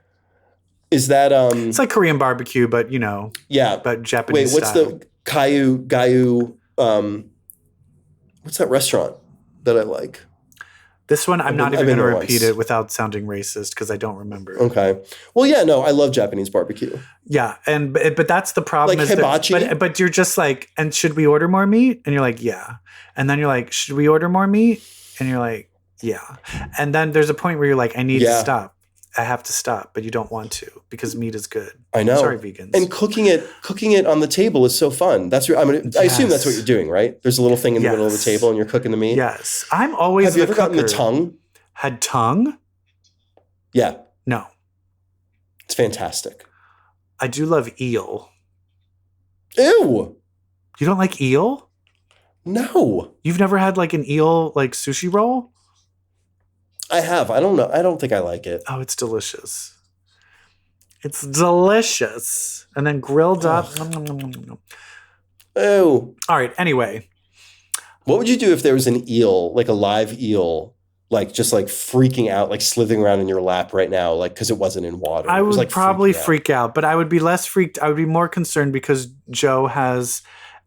Is that It's like Korean barbecue, but yeah, but Japanese. Wait, what's style. the Gayu? What's that restaurant that I like? This one, I'm not even going to repeat it without sounding racist because I don't remember. Okay. Well, yeah, no, I love Japanese barbecue. Yeah, but that's the problem. Like hibachi? But you're just like, and should we order more meat? And you're like, yeah. And then you're like, should we order more meat? And you're like, yeah. And then there's a point where you're like, I need to stop. I have to stop, but you don't want to because meat is good. I know. Sorry, vegans. And cooking it on the table is so fun. That's I assume that's what you're doing, right? There's a little thing in the middle of the table, and you're cooking the meat. Yes, I'm always. Have you ever gotten the tongue? Had tongue? Yeah. No. It's fantastic. I do love eel. Ew. You don't like eel? No. You've never had like an eel like sushi roll? I have. I don't know. I don't think I like it. Oh, it's delicious. It's delicious. And then grilled up. Ew. All right. Anyway. What would you do if there was an eel, like a live eel, like just like freaking out, like slithering around in your lap right now, like because it wasn't in water? I would like probably freak out, but I would be less freaked. I would be more concerned because Joe has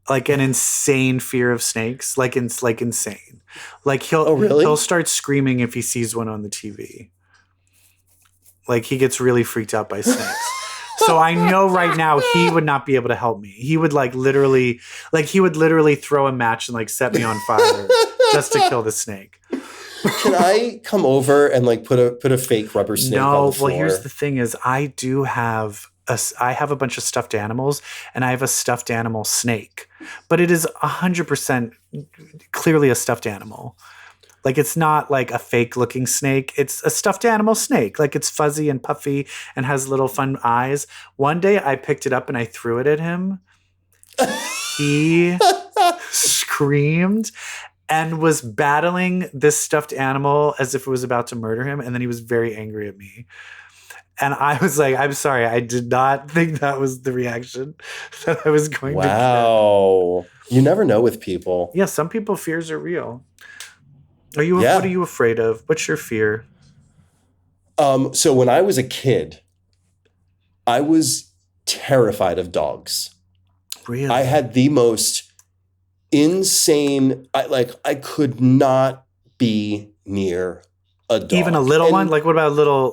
like an insane fear of snakes, like insane. Like he'll start screaming if he sees one on the TV. Like he gets really freaked out by snakes. So I know right now he would not be able to help me. He would literally throw a match and like set me on fire just to kill the snake. Can I come over and like put a fake rubber snake on the floor? Well, here's the thing is I have a bunch of stuffed animals and I have a stuffed animal snake, but it is 100% clearly a stuffed animal. Like it's not like a fake looking snake. It's a stuffed animal snake. Like it's fuzzy and puffy and has little fun eyes. One day I picked it up and I threw it at him. He screamed and was battling this stuffed animal as if it was about to murder him. And then he was very angry at me. And I was like, I'm sorry. I did not think that was the reaction that I was going to get. Wow. You never know with people. Yeah, some people's fears are real. What are you afraid of? What's your fear? So when I was a kid, I was terrified of dogs. Really? I had the most insane, I could not be near a dog. Even a little one? Like what about a little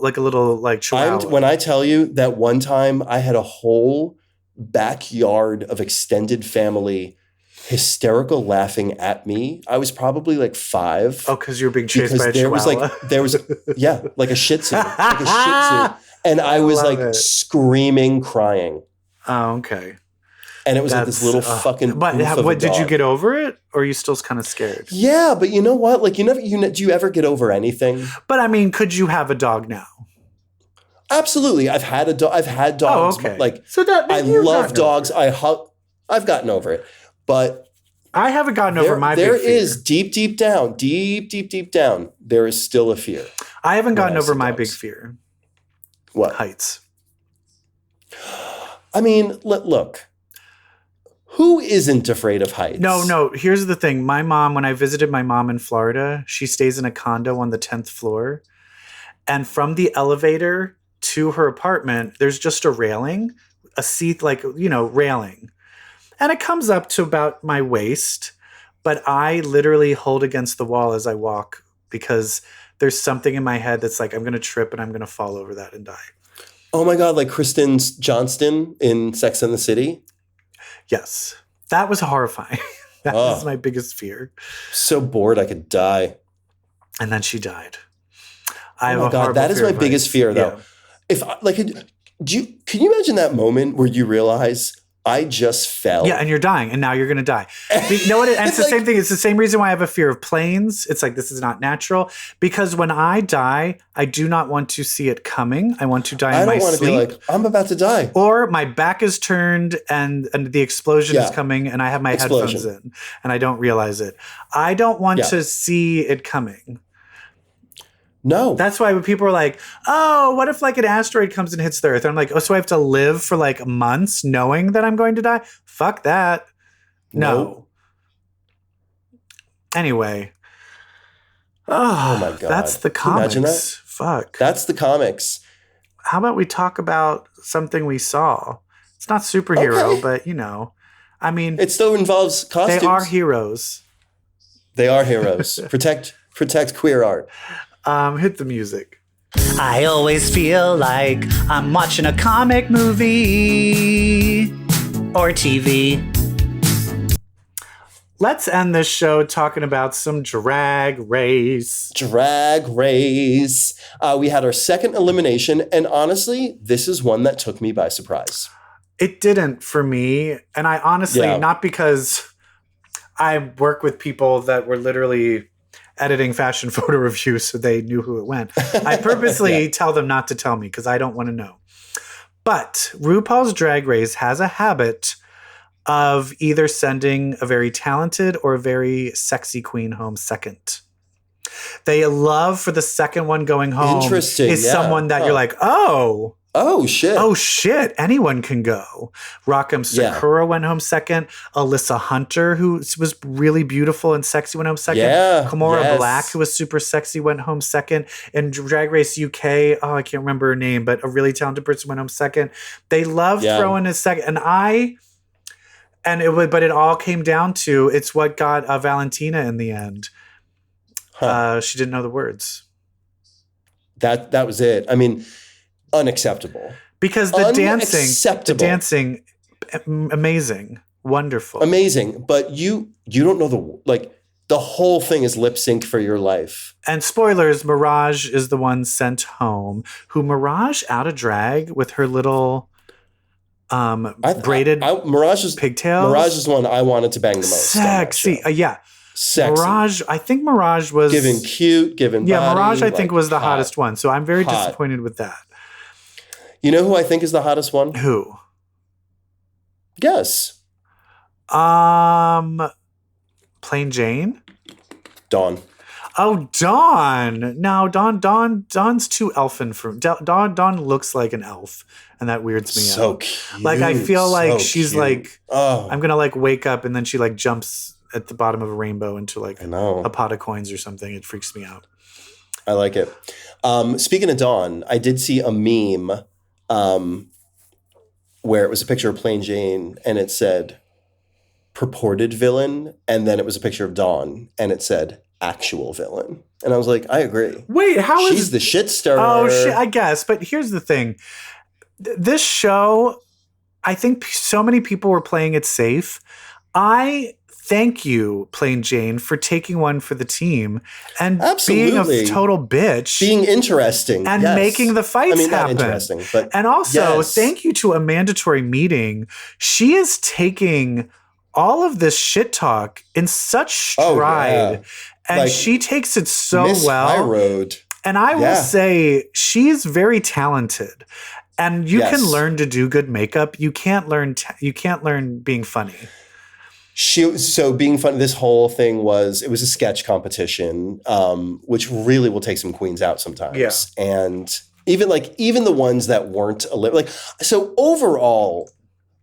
chihuahua? When I tell you that one time I had a whole backyard of extended family hysterical laughing at me. I was probably like 5. Oh, because you were being chased by a chihuahua? There was like a shih tzu. Like a shih tzu. And I was like screaming, crying. Oh, okay. And it was like this little fucking. But did you get over it, or are you still kind of scared? Yeah, but you know what? Like do you ever get over anything? But I mean, could you have a dog now? Absolutely, I've had dogs. Oh, okay. Like so I love dogs. I've gotten over it, but I haven't gotten over my. There big fear. is deep down, there is still a fear. I haven't gotten over my big fear. What? Heights. I mean, look. Who isn't afraid of heights? No. Here's the thing. My mom, when I visited my mom in Florida, she stays in a condo on the 10th floor. And from the elevator to her apartment, there's just a railing, a seat, railing. And it comes up to about my waist. But I literally hold against the wall as I walk because there's something in my head that's like, I'm going to trip and I'm going to fall over that and die. Oh my God, like Kristen Johnston in Sex and the City? Yes. That was horrifying. That was my biggest fear. So bored I could die. And then she died. Oh my God, that is my biggest fear though. Yeah. Can you imagine that moment where you realize I just fell? Yeah, and you're dying, and now you're going to die. You know what? And it's the same thing. It's the same reason why I have a fear of planes. It's like, this is not natural. Because when I die, I do not want to see it coming. I want to die in my sleep. I don't want to be like, I'm about to die. Or my back is turned, and the explosion is coming, and I have my headphones in, and I don't realize it. I don't want to see it coming. No. That's why when people are like, oh, what if like an asteroid comes and hits the Earth? And I'm like, oh, so I have to live for like months knowing that I'm going to die? Fuck that. No. Anyway. Oh my God. That's the comics. Imagine that? Fuck. That's the comics. How about we talk about something we saw? It's not superhero, but I mean, it still involves costumes. They are heroes. They are heroes. Protect queer art. Hit the music. I always feel like I'm watching a comic movie or TV. Let's end this show talking about some Drag Race. Drag Race. We had our second elimination, and honestly, this is one that took me by surprise. It didn't for me, and I honestly, not because I work with people that were literally editing fashion photo reviews so they knew who it went. I purposely tell them not to tell me because I don't want to know. But RuPaul's Drag Race has a habit of either sending a very talented or a very sexy queen home second. They love for the second one going home is someone that you're like, oh shit, anyone can go. Rakam Sakura went home second. Alyssa Hunter, who was really beautiful and sexy, went home second. Kimora Black, who was super sexy, went home second. And Drag Race UK, I can't remember her name, but a really talented person went home second. They love throwing a second. But it all came down to it's what got Valentina in the end. She didn't know the words. That was it. I mean, unacceptable. Because the dancing, amazing, wonderful, amazing. But you don't know the whole thing is lip sync for your life. And spoilers: Mirage is the one sent home. Who Mirage out of drag with her little. Braided pigtails. Mirage is the one I wanted to bang the most. Sexy. Sexy. Mirage, I think Mirage was... Giving cute, giving body. Mirage I think was the hottest one. So I'm very disappointed with that. You know who I think is the hottest one? Who? Guess. Plain Jane? Dawn. Oh, Dawn. No, Dawn's too elfin for Dawn looks like an elf, and that weirds me out. So cute. Like I feel like she's cute. Like I'm gonna like wake up and then she like jumps at the bottom of a rainbow into like a pot of coins or something. It freaks me out. I like it. Speaking of Dawn, I did see a meme where it was a picture of Plain Jane and it said purported villain, and then it was a picture of Dawn and it said actual villain. And I was like, I agree. Wait, she's the shit stirrer. Oh, shit, I guess. But here's the thing. This show, I think so many people were playing it safe. I thank you, Plain Jane, for taking one for the team and being a total bitch. Being interesting. And making the fights happen. Not interesting, but and also, thank you to a mandatory meeting. She is taking all of this shit talk in such stride. And she takes it so well. High road. And I will say she's very talented. And you can learn to do good makeup. You can't learn being funny. So being funny, this whole thing was a sketch competition, which really will take some queens out sometimes. Yeah. And even the ones that weren't so overall,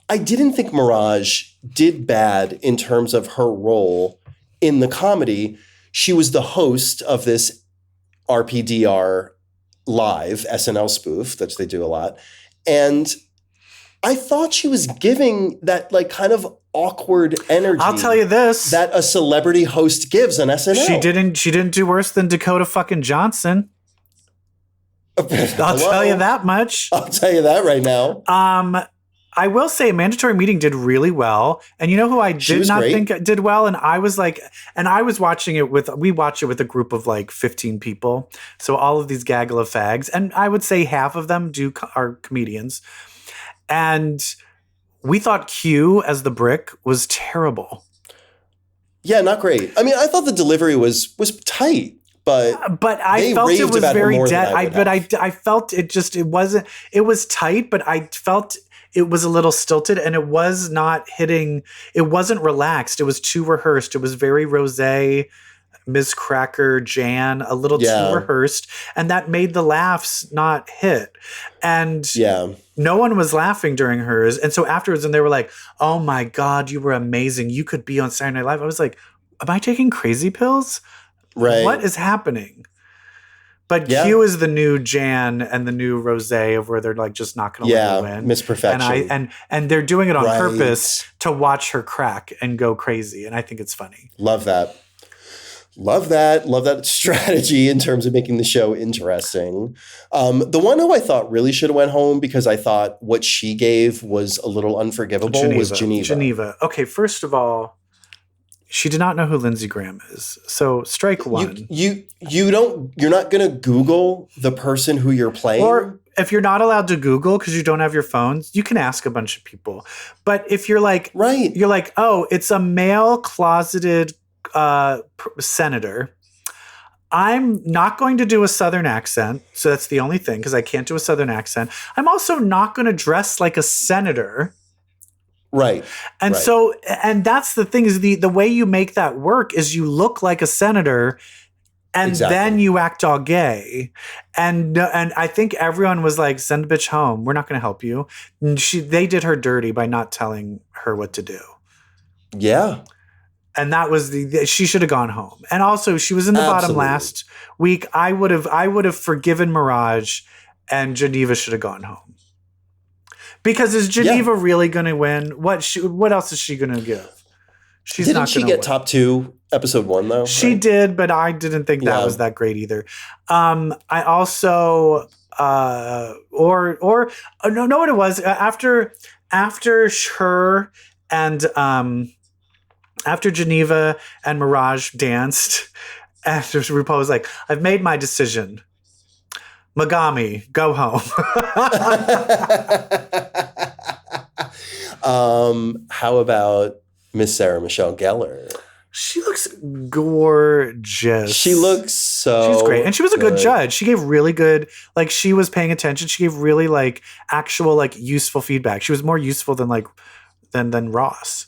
I didn't think Mirage did bad in terms of her role in the comedy. She was the host of this RPDR live SNL spoof that they do a lot. And I thought she was giving that kind of awkward energy. I'll tell you this. That a celebrity host gives on SNL. She didn't do worse than Dakota fucking Johnson. I'll tell you that much. I'll tell you that right now. I will say mandatory meeting did really well. And you know who I did not think did well? And I was watching it we watch it with a group of 15 people. So all of these gaggle of fags. And I would say half of them are comedians. And we thought Q as the brick was terrible. Yeah, not great. I mean, I thought the delivery was tight. But I felt it was very dead. I felt it wasn't. It was tight, but I felt it was a little stilted, and it was not hitting. It wasn't relaxed. It was too rehearsed. It was very rosé, Ms. Cracker, Jan, a little too rehearsed, and that made the laughs not hit. And no one was laughing during hers. And so afterwards, and they were like, "Oh my God, you were amazing. You could be on Saturday Night Live." I was like, am I taking crazy pills? Right. What is happening? But Q is the new Jan and the new Rosé of where they're like just not going to let her win. Miss Perfection. And they're doing it on purpose to watch her crack and go crazy. And I think it's funny. Love that. Love that strategy in terms of making the show interesting. The one who I thought really should have went home because I thought what she gave was a little unforgivable was Geneva. Okay, first of all, she did not know who Lindsey Graham is. So strike one. You're not going to Google the person who you're playing. Or if you're not allowed to Google because you don't have your phones, you can ask a bunch of people. But if you're like, you're like, oh, it's a male closeted senator. I'm not going to do a Southern accent. So that's the only thing because I can't do a Southern accent. I'm also not going to dress like a senator. Right. And so, and that's the thing is the way you make that work is you look like a senator and then you act all gay. And I think everyone was like, send a bitch home. We're not going to help you. And they did her dirty by not telling her what to do. Yeah. And that was she should have gone home. And also she was in the bottom last week. I would have forgiven Mirage and Geneva should have gone home. Because is Geneva really going to win? What else is she going to give? She's Didn't not she going to get win. top 2 episod 1 though? She did, but I didn't think that was that great either. I also no, what it was after her and after Geneva and Mirage danced, after RuPaul was like, I've made my decision. Megami, go home. How about Miss Sarah Michelle Gellar? She looks gorgeous. She looks so She's great. And she was a good judge. She gave really good, like she was paying attention. She gave really like actual like useful feedback. She was more useful than like than Ross.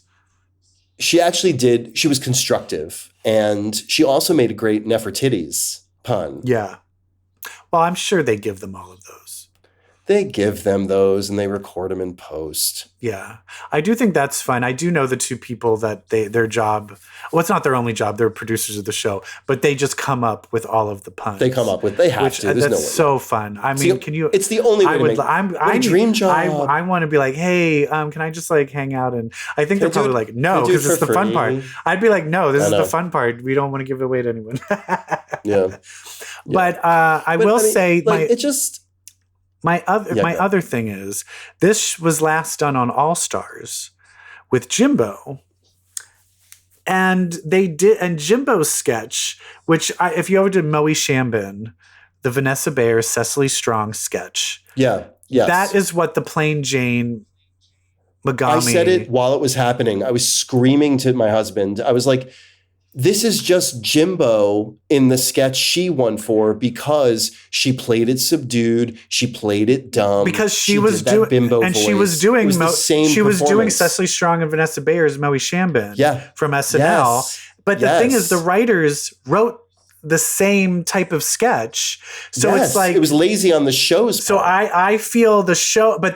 She actually did. She was constructive. And she also made a great Nefertiti's pun. Yeah. Well, I'm sure they give them all of those. They give them those and they record them in post. Yeah. I do think that's fun. I do know the two people that their job, well, it's not their only job. They're producers of the show, but they just come up with all of the puns. They have to. There's that's no way. So fun. I mean, can you? It's the only way to make a dream job. I want to be like, hey, can I just like hang out? And I think they're probably like, no, because it's the fun part. I'd be like, no, this is the fun part. We don't want to give it away to anyone. Yeah. But I will say, like, it just. My other thing is this was last done on All Stars with Jimbo, and they did Jimbo's sketch, which if you ever did Moe Shambin, the Vanessa Bayer Cecily Strong sketch, that is what the Plain Jane Megami. I said it while it was happening. I was screaming to my husband. I was like, this is just Jimbo in the sketch she won for because she played it subdued, she played it dumb. Because she was doing bimbo and voice. She was doing she was doing Cecily Strong and Vanessa Bayer's Moe Shambin from SNL. Yes. But the thing is, the writers wrote the same type of sketch. So it's like it was lazy on the show's part. So I feel the show, but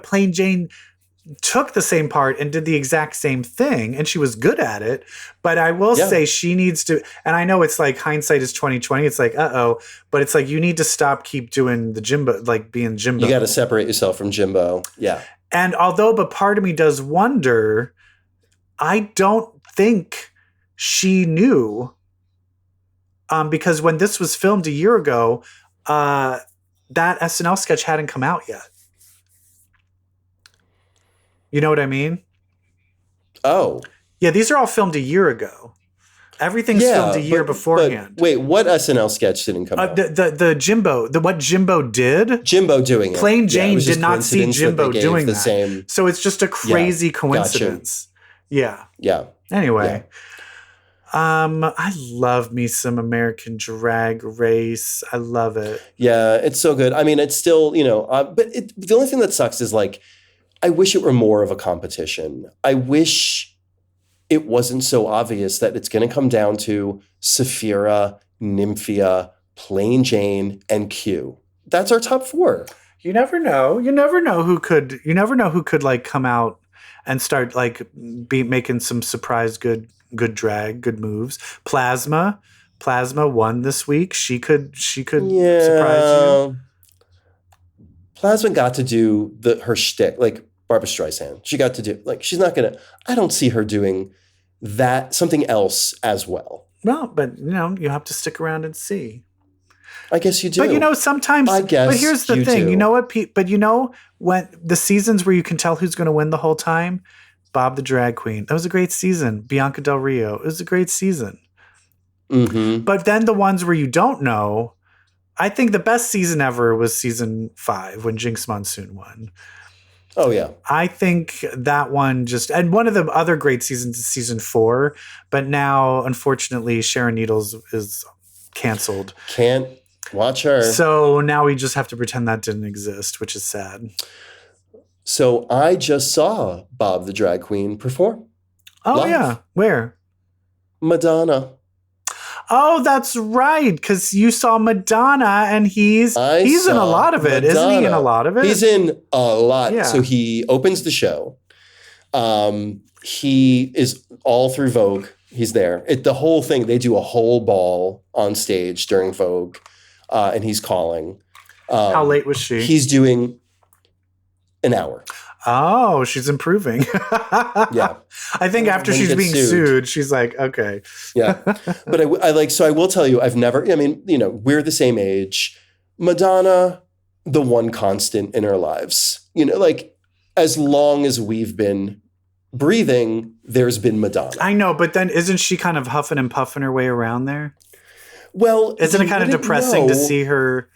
Plain Jane took the same part and did the exact same thing, and she was good at it. But I will say she needs to, and I know it's like hindsight is 20/20. It's like, but it's like you need to keep doing the Jimbo, like being Jimbo. You got to separate yourself from Jimbo. Yeah. And but part of me does wonder, I don't think she knew, because when this was filmed a year ago, that SNL sketch hadn't come out yet. You know what I mean? Oh. Yeah, these are all filmed a year ago. Everything's filmed a year beforehand. But wait, what SNL sketch didn't come out? The Jimbo, what Jimbo did? Jimbo doing it. Plain Jane did not see Jimbo doing that. So it's just a crazy coincidence. Gotcha. Yeah. Anyway. Yeah. I love me some American Drag Race. I love it. Yeah, it's so good. I mean, it's still, but the only thing that sucks is like, I wish it were more of a competition. I wish it wasn't so obvious that it's going to come down to Saphira, Nymphia, Plain Jane, and Q. That's our top 4. You never know. You never know who could like come out and start like making some surprise good drag, good moves. Plasma won this week. She could surprise you. Plasma got to do her shtick, like Barbra Streisand. She got to do, like, she's not gonna, I don't see her doing that, something else as well. Well, but you have to stick around and see. I guess you do. But sometimes, but here's the thing, do. You know what, but when the seasons where you can tell who's going to win the whole time, Bob the Drag Queen, that was a great season. Bianca Del Rio, it was a great season. Mm-hmm. But then the ones where you don't know, I think the best season ever was season 5 when Jinx Monsoon won. Oh, yeah. I think that one and one of the other great seasons is season 4, but now, unfortunately, Sharon Needles is canceled. Can't watch her. So now we just have to pretend that didn't exist, which is sad. So I just saw Bob the Drag Queen perform. Oh, live. Yeah. Where? Madonna. Oh, that's right, because you saw Madonna, and he's in a lot of it. Madonna. Isn't he in a lot of it? He's in a lot. Yeah. So he opens the show. He is all through Vogue. He's there. The whole thing, they do a whole ball on stage during Vogue, and he's calling. How late was she? He's doing an hour. Oh, she's improving. Yeah. I think after she's being sued, she's like, okay. Yeah. But I will tell you, we're the same age. Madonna, the one constant in our lives. As long as we've been breathing, there's been Madonna. I know, but then isn't she kind of huffing and puffing her way around there? Well, isn't it kind of depressing to see her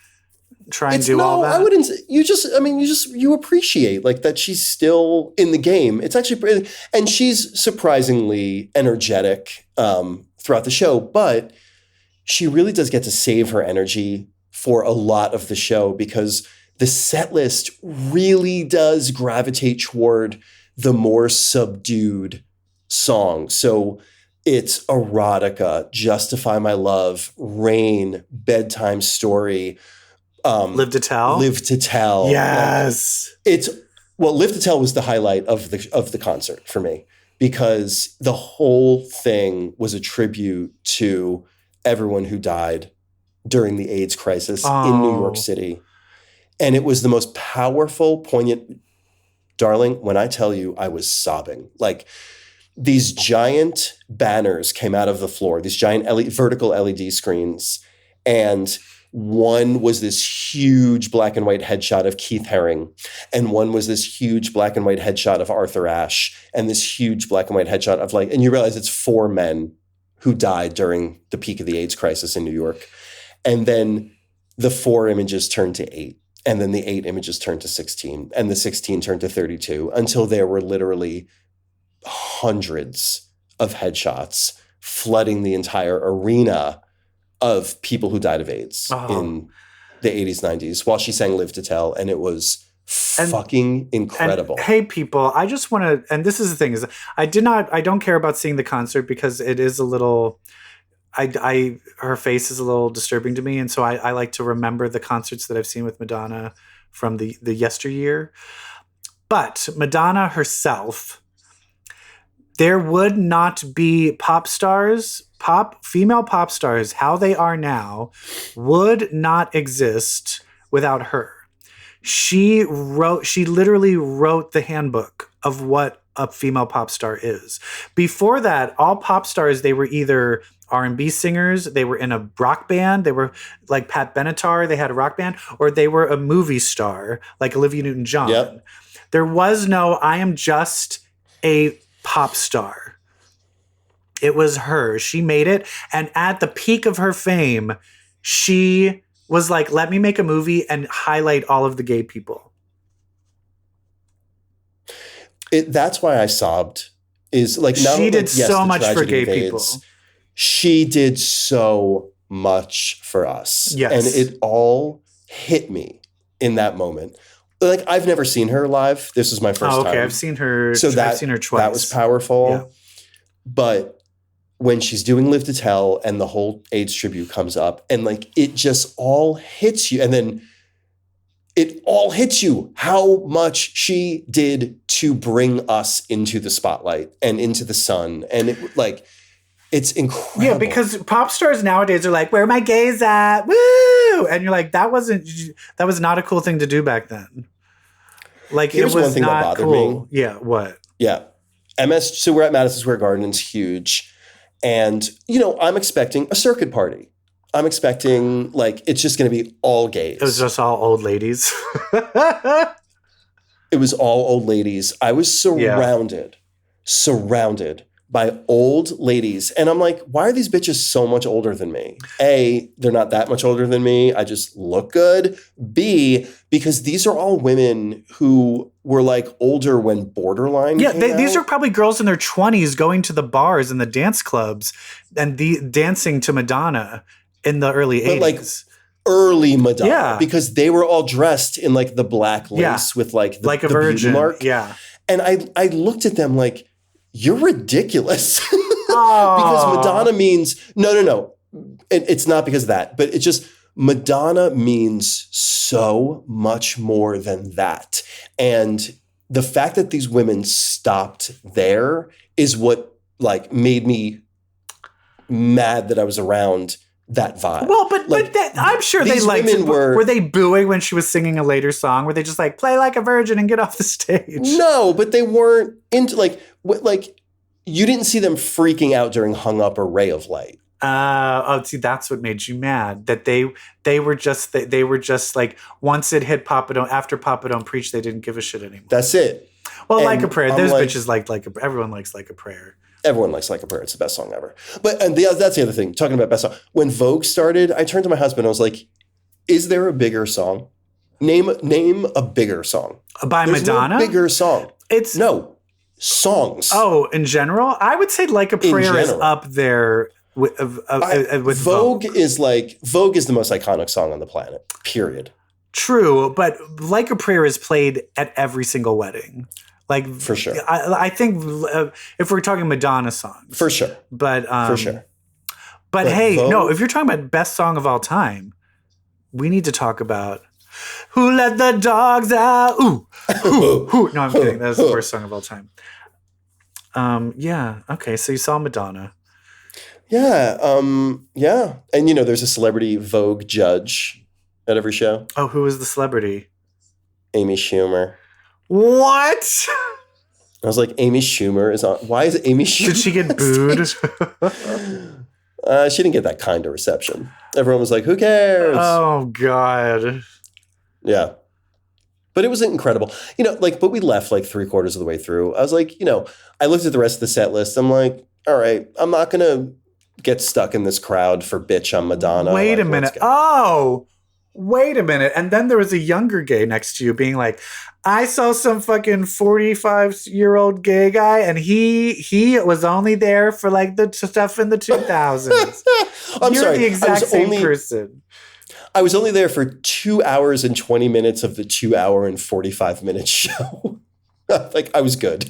try and do all that? I wouldn't. You appreciate like that she's still in the game. It's actually, and she's surprisingly energetic throughout the show, but she really does get to save her energy for a lot of the show because the set list really does gravitate toward the more subdued songs. So it's Erotica, Justify My Love, Rain, Bedtime Story, Live to Tell. Yes. Live to Tell was the highlight of the concert for me because the whole thing was a tribute to everyone who died during the AIDS crisis in New York City. And it was the most powerful, poignant, darling, when I tell you I was sobbing. Like these giant banners came out of the floor, these giant vertical LED screens, and one was this huge black and white headshot of Keith Haring, and one was this huge black and white headshot of Arthur Ashe, and this huge black and white headshot of and you realize it's 4 men who died during the peak of the AIDS crisis in New York. And then the 4 images turned to 8, and then the 8 images turned to 16, and the 16 turned to 32, until there were literally hundreds of headshots flooding the entire arena of people who died of AIDS in the 80s, 90s, while she sang Live to Tell, and it was fucking incredible. And, hey, people, I just want to, and this is the thing, is I don't care about seeing the concert because it is a little, her face is a little disturbing to me, and so I like to remember the concerts that I've seen with Madonna from the yesteryear. But Madonna herself, there would not be female pop stars, how they are now, would not exist without her. She literally wrote the handbook of what a female pop star is. Before that, all pop stars, they were either R&B singers, they were in a rock band, they were like Pat Benatar, they had a rock band, or they were a movie star like Olivia Newton-John. Yep. There was no, I am just a pop star. It was her. She made it. And at the peak of her fame, she was like, let me make a movie and highlight all of the gay people. That's why I sobbed. Is like she did so much for gay people. She did so much for us. Yes. And it all hit me in that moment. Like I've never seen her live. This was my first time. I've seen her. So I've seen her twice. That was powerful. Yeah. But when she's doing Live to Tell and the whole AIDS tribute comes up and like it just all hits you, and then it all hits you how much she did to bring us into the spotlight and into the sun. And it's incredible. Yeah, because pop stars nowadays are like, where are my gays at? Woo! And you're like, that was not a cool thing to do back then. Like, here's it was one thing not that bothered cool. me. Yeah, what? Yeah. So we're at Madison Square Garden. It's huge. And, I'm expecting a circuit party. I'm expecting, it's just going to be all gays. It was just all old ladies. It was all old ladies. I was surrounded by old ladies. And I'm like, why are these bitches so much older than me? A, they're not that much older than me. I just look good. B, because these are all women who were older when Borderline came out. These are probably girls in their 20s going to the bars and the dance clubs and dancing to Madonna in the early 80s. Early Madonna, because they were all dressed in the black lace with the a virgin mark. Yeah. And I looked at them like, you're ridiculous. Because Madonna means no. It's not because of that, but it's just Madonna means so much more than that. And the fact that these women stopped there is what made me mad that I was around that vibe. Well, but I'm sure they liked it. Were they booing when she was singing a later song? Were they just play like a virgin and get off the stage? No, but they weren't into you didn't see them freaking out during Hung Up or Ray of Light. See, that's what made you mad. That they were just once it hit Papa Don't, after Papa Don't Preach, they didn't give a shit anymore. That's it. Well, and Like a Prayer. Those bitches everyone likes Like a Prayer. Everyone likes Like a Prayer. It's the best song ever. But that's the other thing. Talking about best song. When Vogue started, I turned to my husband. I was like, "Is there a bigger song? Name a bigger song by Madonna. No bigger song. It's no songs. Oh, in general, I would say Like a Prayer is up there with Vogue. Vogue is the most iconic song on the planet. Period. True, but Like a Prayer is played at every single wedding. For sure. I think if we're talking Madonna songs. For sure. But for sure. But hey, Vogue, no, if you're talking about best song of all time, we need to talk about Who Let the Dogs Out. Ooh. Ooh. No, I'm kidding. That's the worst song of all time. Yeah. Okay, so you saw Madonna. Yeah. Yeah. And there's a celebrity Vogue judge at every show. Oh, who is the celebrity? Amy Schumer. What? I was like, Amy Schumer is on. Why is Amy Schumer? Did she get booed? She didn't get that kind of reception. Everyone was like, who cares? Oh, God. Yeah. But it was incredible. But we left 3/4 of the way through. I was like, I looked at the rest of the set list. I'm like, all right, I'm not going to get stuck in this crowd for bitch on Madonna. Wait a minute. Oh, wait a minute. And then there was a younger gay next to you being like, I saw some fucking 45-year-old gay guy and he was only there for the stuff in the 2000s. I'm You're sorry. The exact same person. I was only there for 2 hours and 20 minutes of the 2 hour and 45-minute show. I was good.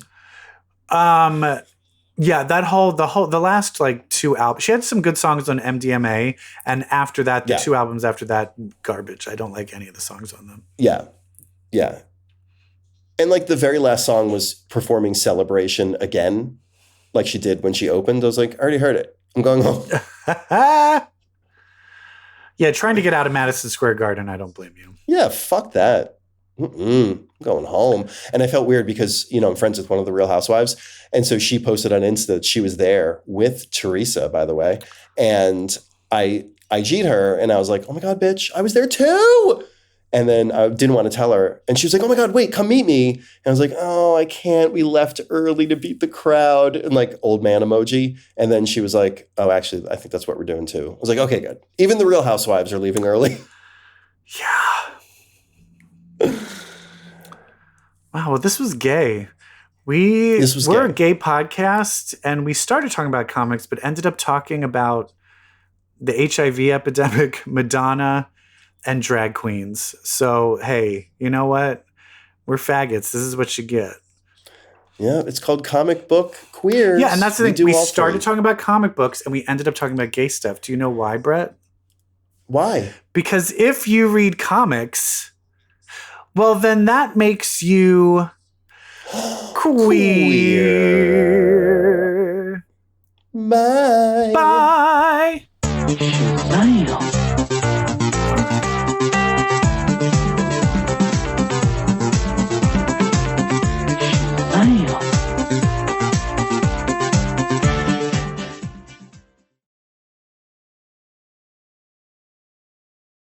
Yeah, the last 2 albums. She had some good songs on MDMA, and after that, the 2 albums after that, garbage. I don't like any of the songs on them. Yeah. Yeah. And the very last song was performing Celebration again, like she did when she opened. I was like, I already heard it. I'm going home. Yeah, trying to get out of Madison Square Garden, I don't blame you. Yeah, fuck that. I'm going home. And I felt weird because, I'm friends with one of the Real Housewives. And so she posted on Insta that she was there with Teresa, by the way. And I IG'd her and I was like, oh my God, bitch, I was there too. And then I didn't want to tell her. And she was like, oh my God, wait, come meet me. And I was like, oh, I can't. We left early to beat the crowd. And old man emoji. And then she was like, oh, actually, I think that's what we're doing too. I was like, okay, good. Even the Real Housewives are leaving early. Yeah. Wow, well, this was gay. We're a gay podcast, and we started talking about comics, but ended up talking about the HIV epidemic, Madonna, and drag queens. So, hey, you know what? We're faggots. This is what you get. Yeah, it's called Comic Book Queers. Yeah, and that's the thing. We started talking about comic books, and we ended up talking about gay stuff. Do you know why, Brett? Why? Because if you read comics, well, then that makes you Queer. Bye. Bye. Bye.